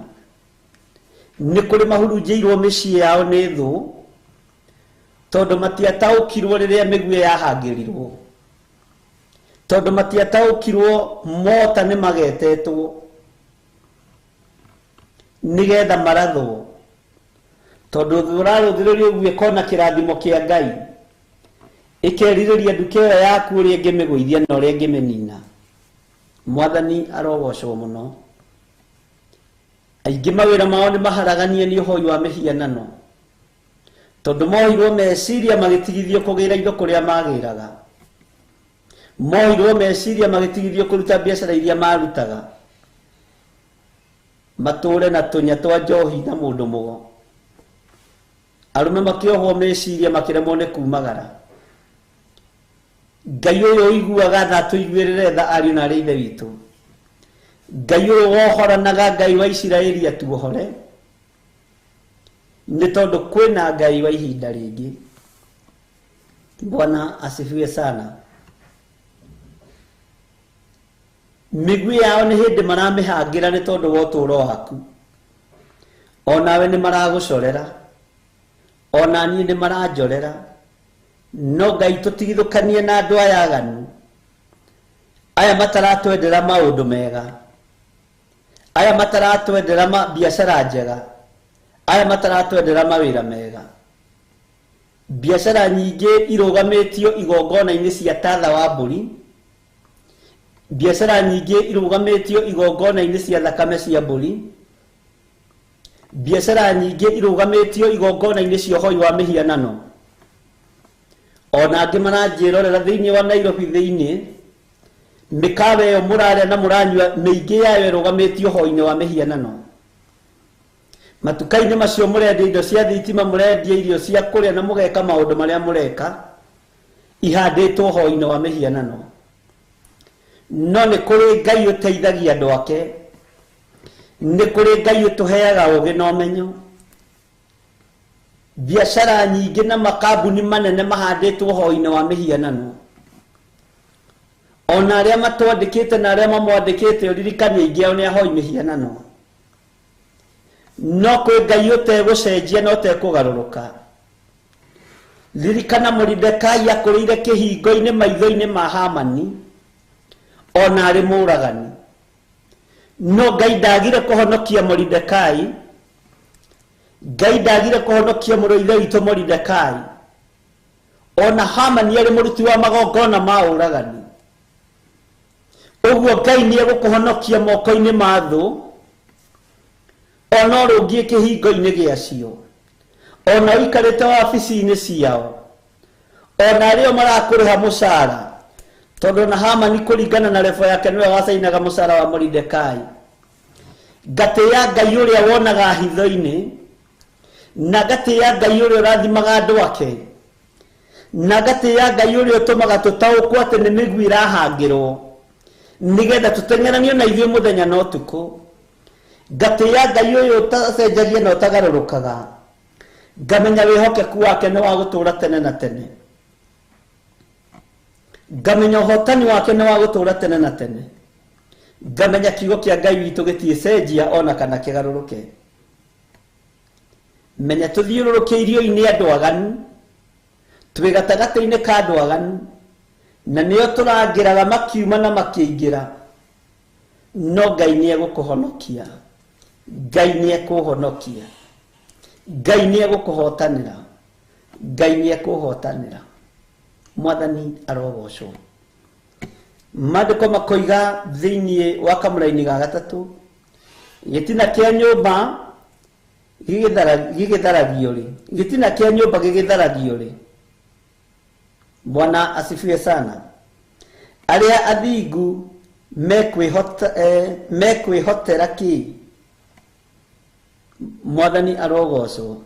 B: Nĩ kũrĩ mahurunjĩirwo mĩciĩ yao nĩ thũ, tondũ matiataũkirwo rĩrĩa mĩguĩ yahangĩrirwo, tondũ matiataũkirwo mota nĩ magetetwo nĩgetha marathwo. Tondũ ũrarũthĩrĩria ũguo ĩkona kĩrathimo kĩa Ngai, ĩkerirĩria nduka ĩyo yaku ũrĩa ĩngĩmĩgũithia na ũrĩa ĩngĩmĩnina. Mwathani arogocwo mũno. Aingĩ mawĩra mao nĩ maharaganie nĩ ũhoi wa mĩhianano, tondũ mohirwo meciria magĩtigithio kũgĩra indo kũrĩa magĩraga, mohirwo meciria magĩtigithio kũruta biacara iria marutaga, matũũre na tũnya twa njohi na mũndũ mũgo. Arũme makĩohwo meciria makĩremwo nĩ kumagara. Ngai ũyũ ũiguaga tha tũiguĩrĩre tha, ariũ na aarĩ a Ithe witũ. Ngai ũyũ wohoranaga, Ngai wa Isiraeli atuohore, nĩ tondũ kwĩna Ngai wa ihinda rĩngĩ. Bwana asifiwe sana. Mĩguĩ yao nĩ hĩndĩ maramĩhangĩra nĩ tondũ wa ũtũũro waku. Onawe nĩ maragũcorera, ona niĩ nĩ maranjorera, no Ngai tũtigithũkanie na andũ aya aganu, aya mataratwendera maũndũ mega, aya mataratwendera biacara njega, aya mataratwendera mawĩra mega. Biacara nyingĩ irũgamĩtio igongona-inĩ cia tatha wa mbũri, biacara nyingĩ irũgamĩtio igongona-inĩ cia thakame cia mbũri, biacara nyingĩ irũgamĩtio igongona-inĩ cia ũhoi wa mĩhianano. Ona angĩ maranjĩrorera thĩinĩ wa Nairobi thĩinĩ, mĩkawa ĩyo mũrarĩa na mũranyua mĩingĩ yayo ĩrũgamĩtio ũhoi-inĩ wa mĩhianano. Matuka-inĩ macio mũrendia indo cia thitima, mũrendia irio cia kũrĩa na mũgeka maũndũ marĩa mũreka, ihandĩtwo ũhoi-inĩ wa mĩhianano. No nĩ kũrĩ Ngai ũteithagia andũ ake, nĩ kũrĩ Ngai ũtũheaga ũũgĩ na ũmenyo. Biacara nyingĩ na makambuni manene mahandĩtwo ũhoi-inĩ wa mĩhianano. ona aria matwandikite na aria mamwandikite uririkanie ingi ao ni ahoi mihianano no kwi Ngai utegucenjia no tekugaruruka lirikana Mordekai akurire kihingo-ini maitho-ini ma Hamani ona ari muragani no Ngai ndagire kuhonokia Mordekai Ngai ndagire kuhonokia muroithe witu Mordekai ona Hamani ari muruti wa magongona ma uragani uguo Ngai ni egukuhonokia moko-ini ma thu ona rungie kihingo-ini giacio ona ikarite wabici-ini ciao ona ario marakuriha mucara tondu na Hamani kuringana na revo yake niwe wacainaga mucara wa Mordekai ngati ya Ngai uria wonaga hitho-ini na ngati ya Ngai uria urathimaga andu ake na ngati ya Ngai uria utumaga tutaukwo ati ni migwi irahangirwo nigetha tuteng'eranio na ithuĩ muthenya na utuku ngati ya Ngai uyu utacenjagia na utagarurukaga ngamenya wihokeku wake ni wa gutura tene na tene ngamenya uhotani wake ni wa gutura tene na tene ngamenya kiugo kia Ngai witu gitiecenjia ona kana kigaruruke menya tuthiururukiirio-ini andu aganu twi gatagati-ini ka andu aganu na nio turangiraga makiuma na makiingira no Ngai ni egukuhonokia Ngai ni ekuhonokia Ngai ni egukuhotanira Ngai ni ekuhotanira mwathani arogocwo mandiko makoiga thiini wa kamuraini ga gatatu gitina kia nyumba gigitharagio ri gitina kia nyumba gigitharagio ri Bwana asifiwe sana aria athingu mekwihotera ki mwathani arogocwo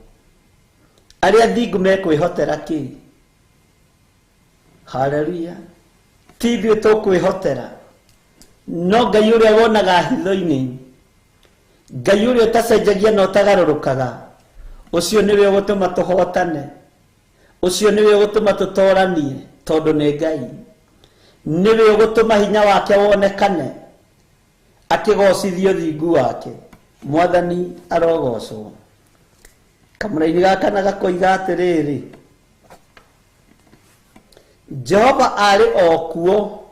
B: aria athingu mekwihotera ki haleluya tithuĩ tukwihotera no Ngai uria wonaga hitho-ini Ngai uria utacenjagia na utagarurukaga ucio niwe ugutuma tuhotane ucio niwe ugutuma tutoranie tondu ni Ngai niwe ugutuma hinya wake wonekane akigocithio thingu wake mwathani arogocwo kamuraini gaka na gakoiga atiriri Jehova ari okuo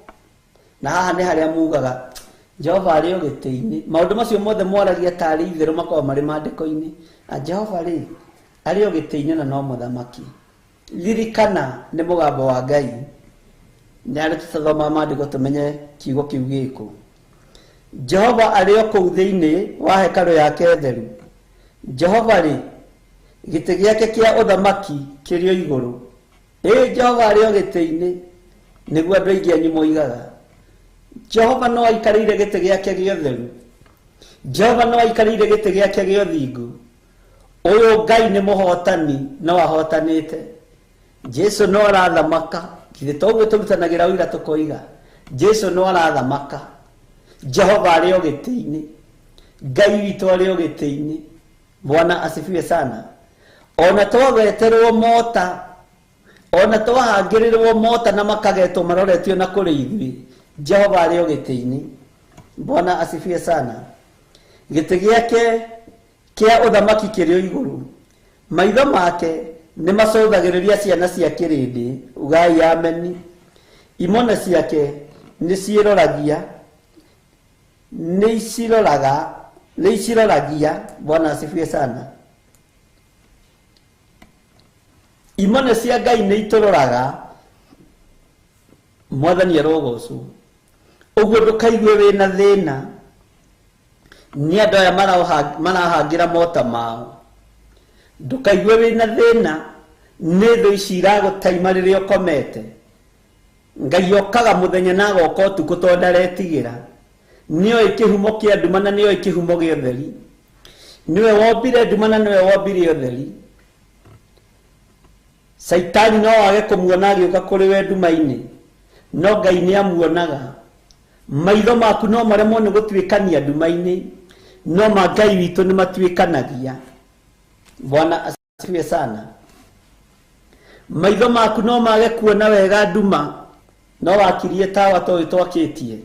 B: na haha ni haria mugaga Jehova ari ogiti-ini maundu macio mothe mwaragia tari itheru makorwo mari mandiko-ini na Jehova ri ari ogiti-ini na no muthamaki lirikana ni mugambo wa Ngai ni ari tutathoma mandiko tumenye kiugo kiu giku Jehova ari okuu thiini wa hekalu yake theru Jehova ri giti giake kia uthamaki kirio iguru Jehova ari ogiti-ini niguo andu aingi anyu moigaga Jehova no aikarire giti giake gia utheru Jehova no aikarire giti giake gia uthingu uyu Ngai ni muhotani no ahotanite Jesu no arathamaka kithi toguo turutanagira uira tukoiga Jesu no arathamaka Jehova ari ogiti-ini Ngai witu ari ogiti-ini Bwana asifiwe sana ona twageterwo mota ona twahangirirwo mota na makagetwo maroretio na kuri ithuĩ Jehova ari ogiti-ini Bwana asifiwe sana giti giake kia uthamaki kirio iguru maitho make ni macothagiriria ciana cia kirindi ugai ameni imone ciake ni ciroragia ni ciroragia Bwana asifiwe sana imone cia Ngai ni ituroraga mwathani arogocwo uguo ndukaigue wina thina ni andu aya marahangira mota mao ndukaigue wina thina ni thu ici iragutaima riria ukomete Ngai okaga muthenya na agoka utuku tondu aretigira niwe kihumo kia nduma na niwe kihumo gia utheri niwe wombire nduma na niwe wombire utheri Saitani no age kumuona agioka kuri we nduma-ini no Ngai ni amuonaga maitho maku no maremwo ni gutwikania nduma-ini no ma Ngai witu ni matwikanagia Bwana asifiwe sana maitho maku no mage kuona wega nduma no wakirie tawa to twakitie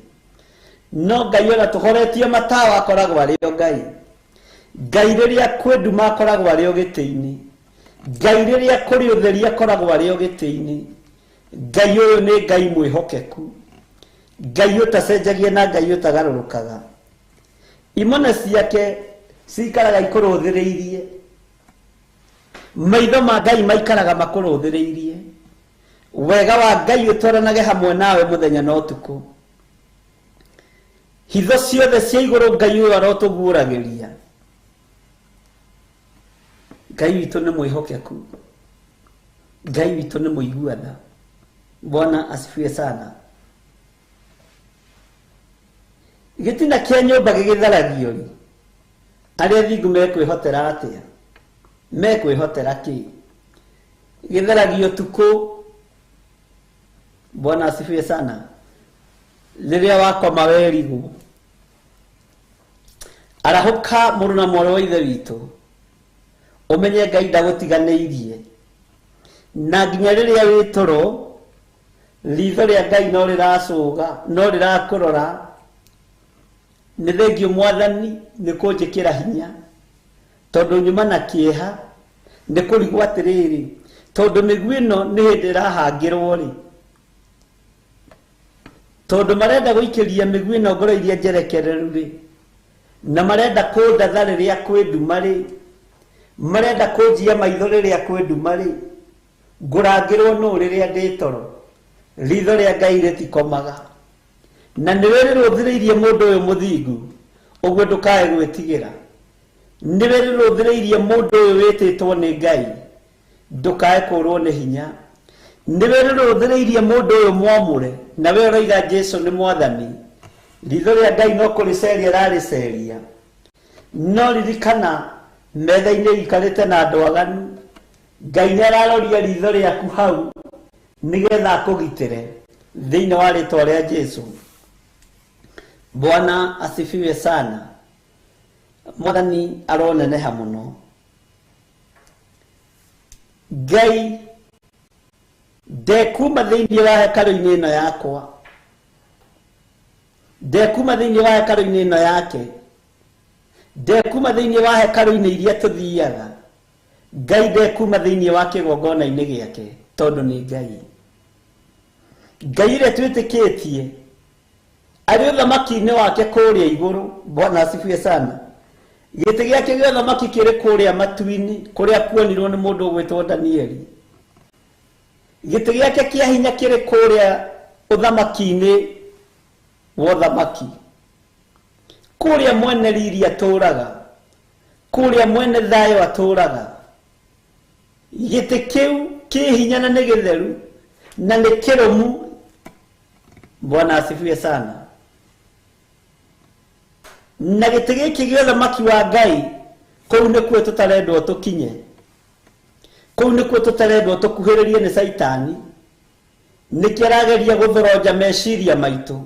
B: no Ngai ona tuhoretie matawa akoragwo ari o Ngai riria kwenduma akoragwo ari o giti-ini Ngai riria kuri utheri akoragwo ari o giti-ini Ngai uyu ni Ngai mwihokeku Ngai utacenjagia na Ngai utagarurukaga imona ciake cikaraga ikuruthiriirie maitho ma Ngai maikaraga makuruthiriirie wega wa Ngai utwaranage hamwe nawe muthenya na utuku hitho ciothe cia iguru Ngai uyu arotuguragiria Ngai witu ni mwihokeku Ngai witu ni muiguana Bwana asifiwe sana gitina kia nyumba gigitharagio ri aria thingu mekwihotera atia mekwihotera ki githaragio tuku Bwana asifiwe sana riria wakoma werigu arahuka muruna moro wa ithe witu umenye Ngai ndagutiganeirie na nginya riria witoro ritho ria Ngai no riracuga no rirakurora ni thengio mwathani ni kunjikira hinya tondu nyuma na kieha ni kurigwa atiriri tondu miguu ino ni hindi irahangirwo ri tondu marenda guikiria miguu ino ngoro iria njerekereru ri na marenda kundatha riria kwenduma ri marenda kunjia maitho riria kwenduma ri ngurangirwo no riria nditoro ritho ria Ngai ritikomaga na niwe riruthiriirie mundu uyu muthingu uguo ndukae gwitigira niwe riruthiriirie mundu uyu wititwo ni Ngai ndukae kurwo ni hinya niwe riruthiriirie mundu uyu mwamure na we uroiga Jesu ni mwathani ritho ria Ngai no kuriceria rariceria no ririkana metha-ini ikarite na andu aganu Ngai ni araroria ritho riaku hau nigetha akugitire thiini wa ritwa ria Jesu Bwana asifiwe sana mwathani aroneneha muno Ngai ndekuma thiini wa hekalu-ini ino yakwa ndekuma thiini wa hekalu-ini ino yake ndekuma thiini wa hekalu-ini iria tuthiaga Ngai ndekuma thiini wa kigongona-ini giake tondu ni Ngai Ngai ria twitikitie ari uthamaki-ini wake kuria iguru Bwana asifiwe sana giti giake gia uthamaki kiri kuria matu-ini kuria kuonirwo ni mundu ugwitwo Danieli giti giake kia hinya kiri kuria uthamaki-ini wa uthamaki kuria mwene riri aturaga kuria mwene thayo aturaga giti kiu ki hinya na ni githeru na ni kirumu Bwana asifiwe sana na giti giki gia uthamaki wa Ngai kou nikuo tutarendwo tukinye kou nikuo tutarendwo tukuhiririe ni Saitani nikiarageria guthoroja meciria maitu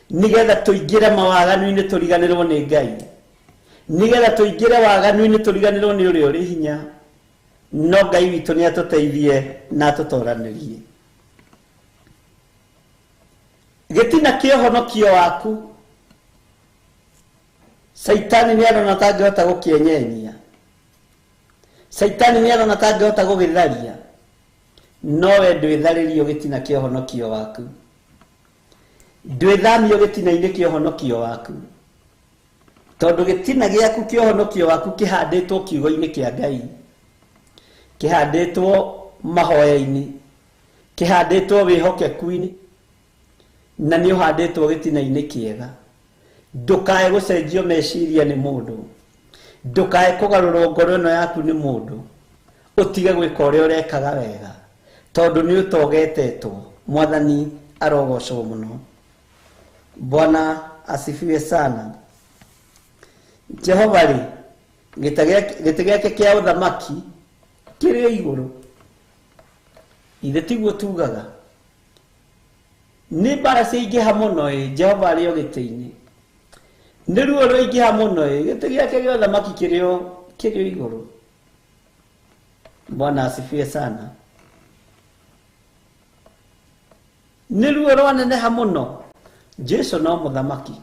B: nigetha tuingire mawaganu-ini turiganirwo ni Ngai nigetha tuingire waganu-ini turiganirwo ni uria uri hinya no Ngai witu ni atuteithie na atutoranirie gitina kihonokio waku Saitani ni arona tangihota gukienyenya Saitani ni arona tangihota gugitharia no we ndwitharirio gitina kihonokio waku ndwithamio gitina-ini kihonokio waku tondu gitina giaku kihonokio waku kihanditwo kiugo-ini kia Ngai kihanditwo mahoya-ini kihanditwo wihokeku-ini na ni uhanditwo gitina-ini kiega ndukae gucenjio meciria ni mundu ndukae kugarurwo ngoro ino yaku ni mundu utige gwika uria urekaga wega tondu ni utogetetwo mwathani arogocwo muno Bwana asifiwe sana Jehova ri giti giake kia uthamaki kiri iguru ithe tiguo tugaga ni mbara ciingiha muno Jehova ari o giti-ini ni ruo ruingiha muno giti giake gia uthamaki kirio iguru Bwana asifiwe sana niruo rwaneneha muno Jesu no muthamaki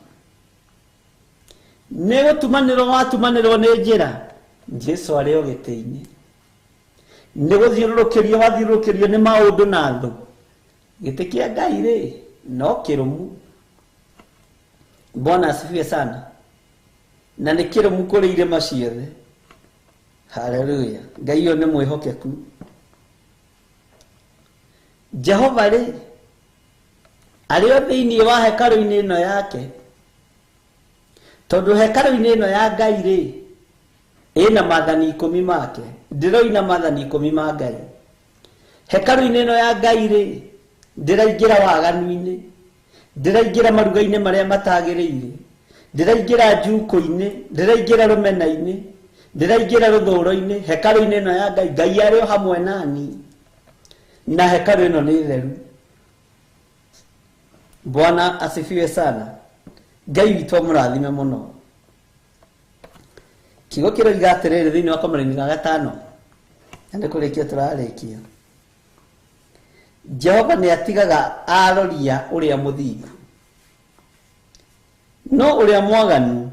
B: ne gutumaniro watumaniro ne njira Jesu ari o gitiini ne guthiurukirio wathiurukirio ni maundu na thu giti kia Ngai ri no kirumu Bwana asifiwe sana na ni kirumu kuri irema ciothe haleluya Ngai yo ni mwihokeku Jehova ri ari o thiini wa hekalu-ini ino yake tondu hekalu-ini ino ya Ngai ri ina mathani 10 make ndiroina mathani 10 ma Ngai hekalu-ini ino ya Ngai ri ndiraingira waganu-ini ndiraingira maruga-ini maria matagiriire ndiraingira njuku-ini ndiraingira rumena-ini ndiraingira ruthuro-ini hekalu-ini ino ya Ngai Ngai ari o hamwe nani na hekalu ino ni theru Bwana asifiwe sana Ngai witũ mũrathime mũno kiugo kĩroiga atĩrĩrĩ thĩinĩ wa Kamũra-inĩ ga 5 na nĩ kũrĩkia tũrarĩkia Jehova nĩ atigaga aroria ũrĩa mũthingu no ũrĩa mwaganu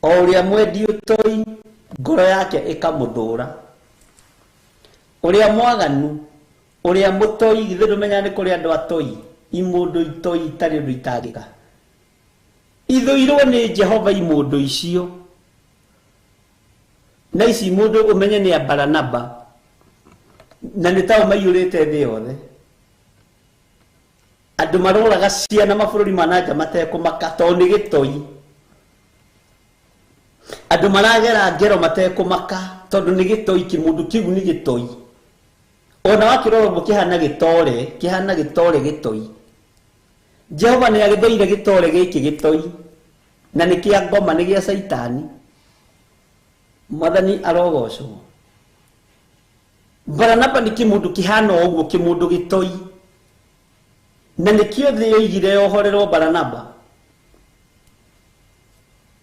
B: o ũrĩa mwendi ũtoi ngoro yake ĩkamũthũra ũrĩa mwaganu ũrĩa mũtoi githĩ ndũmenya nĩ kũrĩ andũ atoi imundu itoi itari undu itangika ithuirwo ni Jehova imundu icio na ici mundu umenye ni Baranaba na ni tao maiyurite thi yothe andu maroraga ciana mabururi manaja matekumaka to ni gitoi andu maragera ngero matekumaka tondu ni gitoi kimundu kiu ni gitoi ona wakiroro mukihana gitore gitoi Jehova ni agithoire gitore giki gitoi na ni kia ngoma ni gia Saitani Mwathani arogocwo Baranaba ni kimundu kihana oguo kimundu gitoi na ni kio thi yoigire yohorerwo Baranaba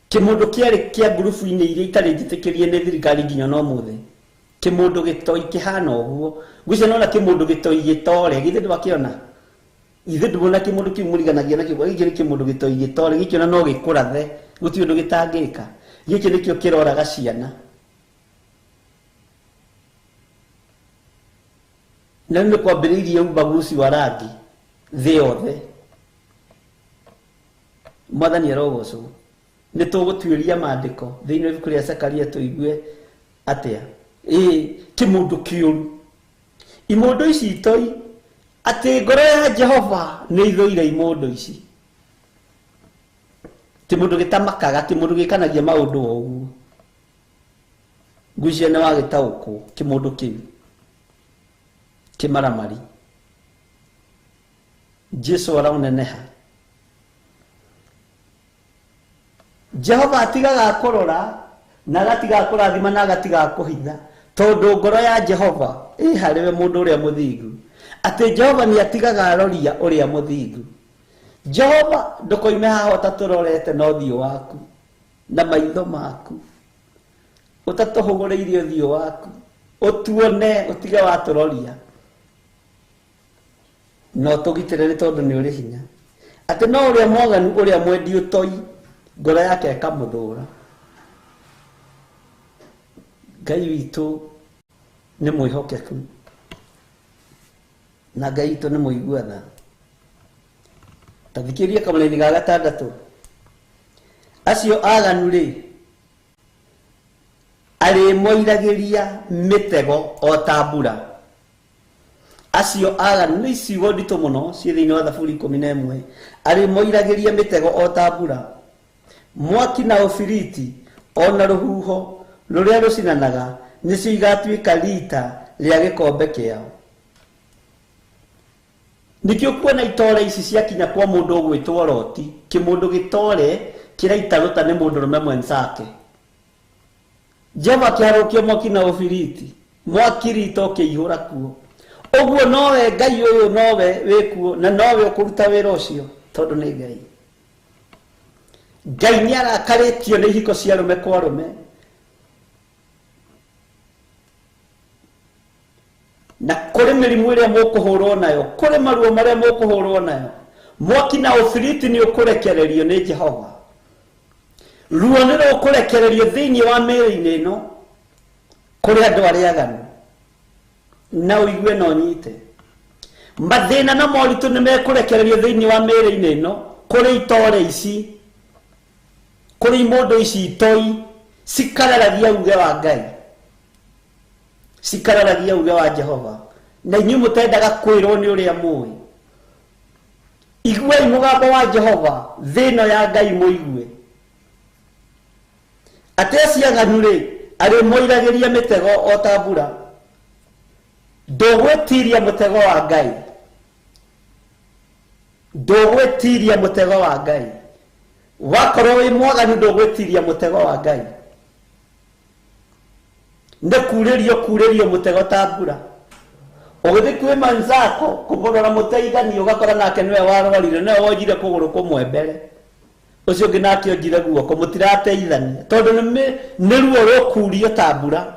B: kimundu kiari kia ngurubu-ini iria itari njitikirie ni thirikari nginya no muthe kimundu gitoi kihana oguo gwice nona kimundu gitoi gitore githe ndwakiona ithe ndubona kimundu kimuriganagia na kiugo giki kimundu gitoi gitore giki ona no gikurathe guti undu gitangika giki nikio kiroraga ciana na nĩ kwambĩrĩirie ubaguzi wa rangi thĩ yothe Mwathani arogocwo nĩ tũgũtuĩria maandĩko thĩinĩ wa ibuku rĩa Zekaria tũigue atĩa kimundu kĩũru imundu ici itoi ati ngoro ya Jehova nĩ ithoire imundu ici kimundu gitamakaga kimundu gikanagia maundu oguo ngwicia nĩ wagĩtaũkwo kimundu kĩu kimaramari Jesu arauneneha Jehova atigaga kurora na agatiga kurathima na agatiga kuhitha tondu ngoro ya Jehova hariwe mundu uria muthingu ati Jehova ni atigaga aroria uria muthingu Jehova ndukoime haha taturorete no thio waku na maitho maku utatuhugureirie thio waku utuone utige waturoria no tugitire ni tondu ni uri hinya ati no uria mwaganu uria mwendi utoi ngoro yake ikamuthura Ngai witũ nĩ mwĩhokeku na Ngai witũ nĩ mũiguana tathikĩria Kamũra-inĩ ga 6 acio aganu rĩ arĩmoiragĩria mĩtego o ta mbura acio aganu nĩ iciugo nditũ mũno ciĩ thĩinĩ wa Thaburi 11 arĩmoiragĩria mĩtego o ta mbura mwaki na ũbiriti ona rũhuho rũrĩa rũcinanaga nĩcio igatuĩka rita rĩa gĩkombe kĩao nikio kuona itore ici ciakinya kwa mundu ũgwĩtwo Loti kĩmundu gĩtore kĩraita ruta nĩ mũndũrũme mwenzake Jehova akĩharũkia mwaki na ũbiriti mwaki rita ũkĩihũra kuo ũguo nowe Ngai ũyũ nowe wĩkuo na nowe ũkũruta wĩra ũcio tondũ nĩ Ngai Ngai nĩ arakarĩtio nĩ ihiko cia arũme kwa arũme na kuri mirimu iria mukuhurwo nayo, kuri maruo maria mukuhurwo nayo, mwaki na ufiriti ni ukurekererio ni Jehova. Ruo ni rukurekererio thiini wa miri-ini ino kuri andu aria aganu, na uigue no nyite. Mathina na moritu ni mekurekererio thiini wa miri-ini ino kuri itore ici, kuri mundu ici itoi sikararagia uge wa Ngai, sikararagia uge wa Jehova, na inyu mutendaga kwirwo ni uria mui. Iguai mugambo wa Jehova, thino ya Ngai muigue. Atesi aganu ri ari moiragiria mitego o ta mbura, ndugwitiria mutego wa Ngai, ndugwitiria mutego wa Ngai. Wakorwo wi mwaganu ndugwitiria mutego wa Ngai, ndekuririo mutego ta mbura. Ugithi kwi manzako kumurora muteithani ugakora nake niwe warwarire, niwe wojire kuguru kumwe mbere, ucio ngi nake onjire guoko, mutirateithania tondu ni ruo rukurio ta mbura.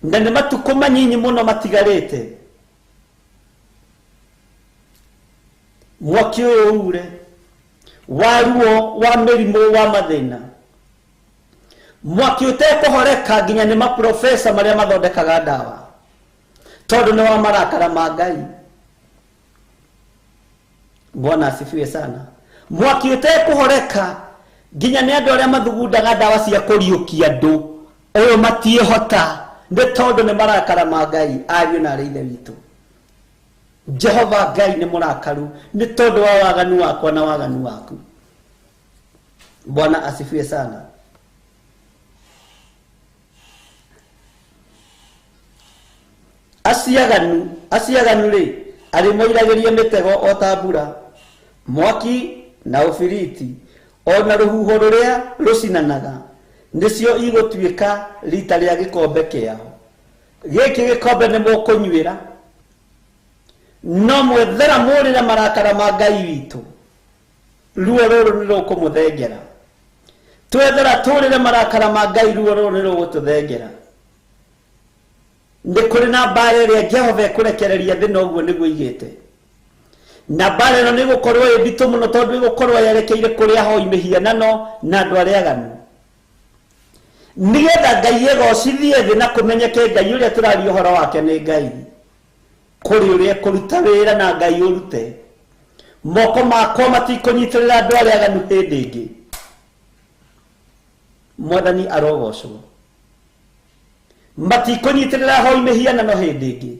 B: Na ni matuko manyinyi muno matigarite. Mwaki uyu ure wa ruo wa mirimu wa mathina, mwaki utekuhoreka nginya ni maprofesa maria mathondekaga ndawa tondu ni wa marakara ma Ngai. Bwana asifiwe sana. Mwaki utekuhoreka nginya ni andu aria mathugundaga ndawa cia kuriukia andu, uyu matiehota ni tondu ni marakara ma Ngai. Ariu na arithe witu, Jehova Ngai ni murakaru ni tondu wa waganu wakwa na waganu waku. Bwana asifiwe sana. Asiaganu ri ari moiragiria mitego o ta mbura, mwaki na ufiriti ona ruhuho ruria rucinanaga nicio igutuika rita ria gikombe kiao. Giki gikombe ni mukunyuira, no mwethera murire marakara ma Ngai witu. Ruo ruru ni rukumuthengera, twethera turire marakara ma Ngai, ruo ruru ni rugututhengera. Ndi kuri na mbara iria Jehova ekurekereria thina uguo niguo igite, na mbara ino ni gukorwo i nditu muno tondu igukorwo yerekeire kuri ahoi mihianano na andu aria aganu, nigetha Ngai egocithie thi na kumenyeke Ngai uria turaria uhoro wake ni Ngai, kuri uria kuruta wira na Ngai urute. Moko makwa matikunyitirira andu aria aganu hindi ingi. Mwathani arogocwo. Matikunyitirira ahoi mihianano hindi ingi,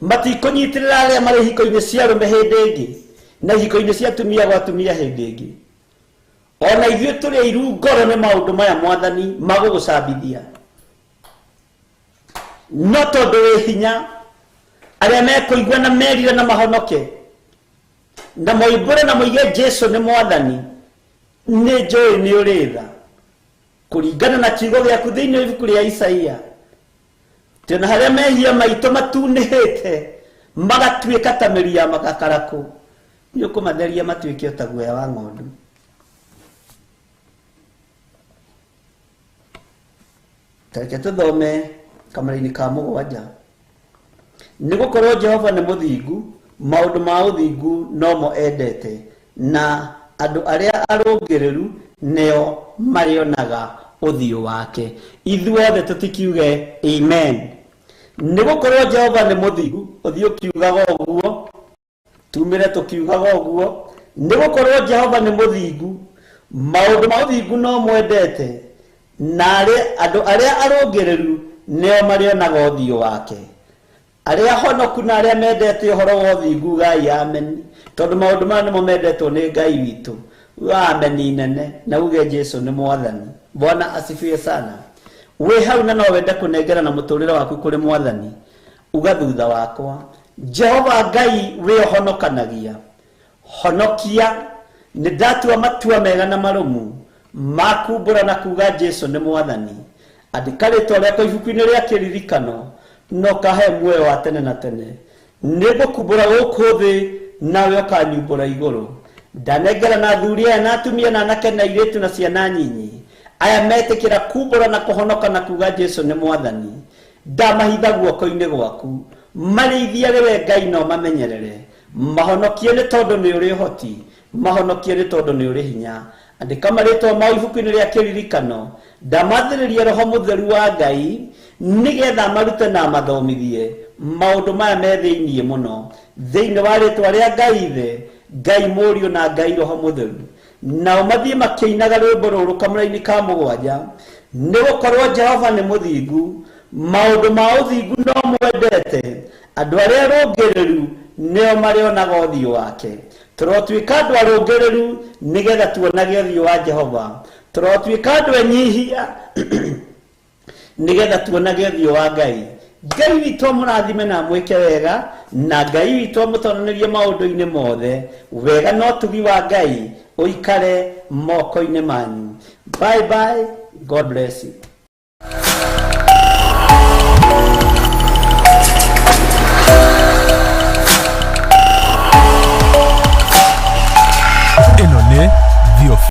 B: matikunyitirira aria mari hiko-ini cia arume hindi ingi na hiko-ini cia atumia gwa atumia hindi ingi. Ona ithuĩ tũrĩ airu ngoro nĩ maũndũ maya Mwathani magũgũcambithia, no tondũ wĩ hinya arĩa mekũigua na merire na mahonoke na moimbũre na moige Jesu nĩ Mwathani, nĩ njũĩ nĩ ũrĩ tha kũringana na kiugo gĩaku thĩinĩ wa ibuku rĩa Isaia. Tena harĩa mehia maitũ matunĩhĩte magatuĩka ta mĩri ya magakarakũ, nĩ ũkũmatheria matuĩke ta guoya wa ng'ondu. Tareke tuthome kamara-ini ka mũgwanja. Nĩ gũkorwo Jehova nĩ mũthingu, maũndũ ma ũthingu nomo endete, na andũ arĩa arũngĩrĩru nĩo marĩonaga ũthiũ wake. Ithuothe tũtikiuge amen. Nĩ gũkorwo Jehova nĩ mũthingu, ũthiũ kiugaga ũguo, tumĩre tũkiugaga ũguo. Nĩ gũkorwo Jehova nĩ mũthingu, maũndũ ma ũthingu no mwendete, na andũ arĩa arũngĩrĩru nĩo marĩonaga ũthiũ wake. Arĩa honoku na arĩa mendete ũhoro wa ũthingu gai amen, tondũ maũndũ maya nĩmo mendetwo nĩ Ngai witũ. Ameni nene na uge Jesu nĩ Mwathani. Bwana asifiwe sana. We hau na no wende kunengera na mũtũrĩre waku kũrĩ Mwathani, uga thutha wakwa, Jehova Ngai we honokanagia, honokia. Nĩ ndatua matua mega na marũmu makumbũra na kuga Jesu nĩ Mwathani. Andĩka rĩtwa rĩakwa ibuku-inĩ rĩa kĩririkano, no kahe muoyo wa tene na tene. Nĩ ngũkumbũra gũkũ thĩ, nawe ũkanyumbũra igũrũ. Ndanengera na athuri aya na atumia na anake na airĩtu na ciana nyinyi aya metikira kumbura na kuhonoka na kuga Jesu ni mwathani ndamahitha guoko-ini gwaku marithia riwe Ngai no mamenyerere mahonokie ni tondu ni uri hoti mahonokie ni tondu ni uri hinya andika maritwa ma ibuku-ini ria kiririkano ndamathiririe roho mutheru wa Ngai nigetha marute na mathomithie maundu maya me thiini muno thiini wa ritwa ria Ngai the Ngai Mũriũ na Ngai Roho Mutheru nao mathie makĩinaga rwĩmbo rũrũ kamũra-inĩ ka mũgwanja nĩ gũkorwo Jehova nĩ mũthingu maũndũ ma ũthingu no mwendete andũ arĩa arũngĩrĩru nĩo marĩonaga ũthiũ wake tũrotuĩka andũ arũngĩrĩru nĩgetha tuonage ũthiũ wa Jehova tũrotuĩka andũ enyihia nĩgetha tuonage ũthiũ wa Ngai Ngai witũ mũrathime na mwĩke wega na Ngai witũ mũtonererie maũndũ-inĩ mothe wega no tugi wa Ngai ũikare moko-inĩ manyu. Bye bye, God bless you.
A: Eno nĩ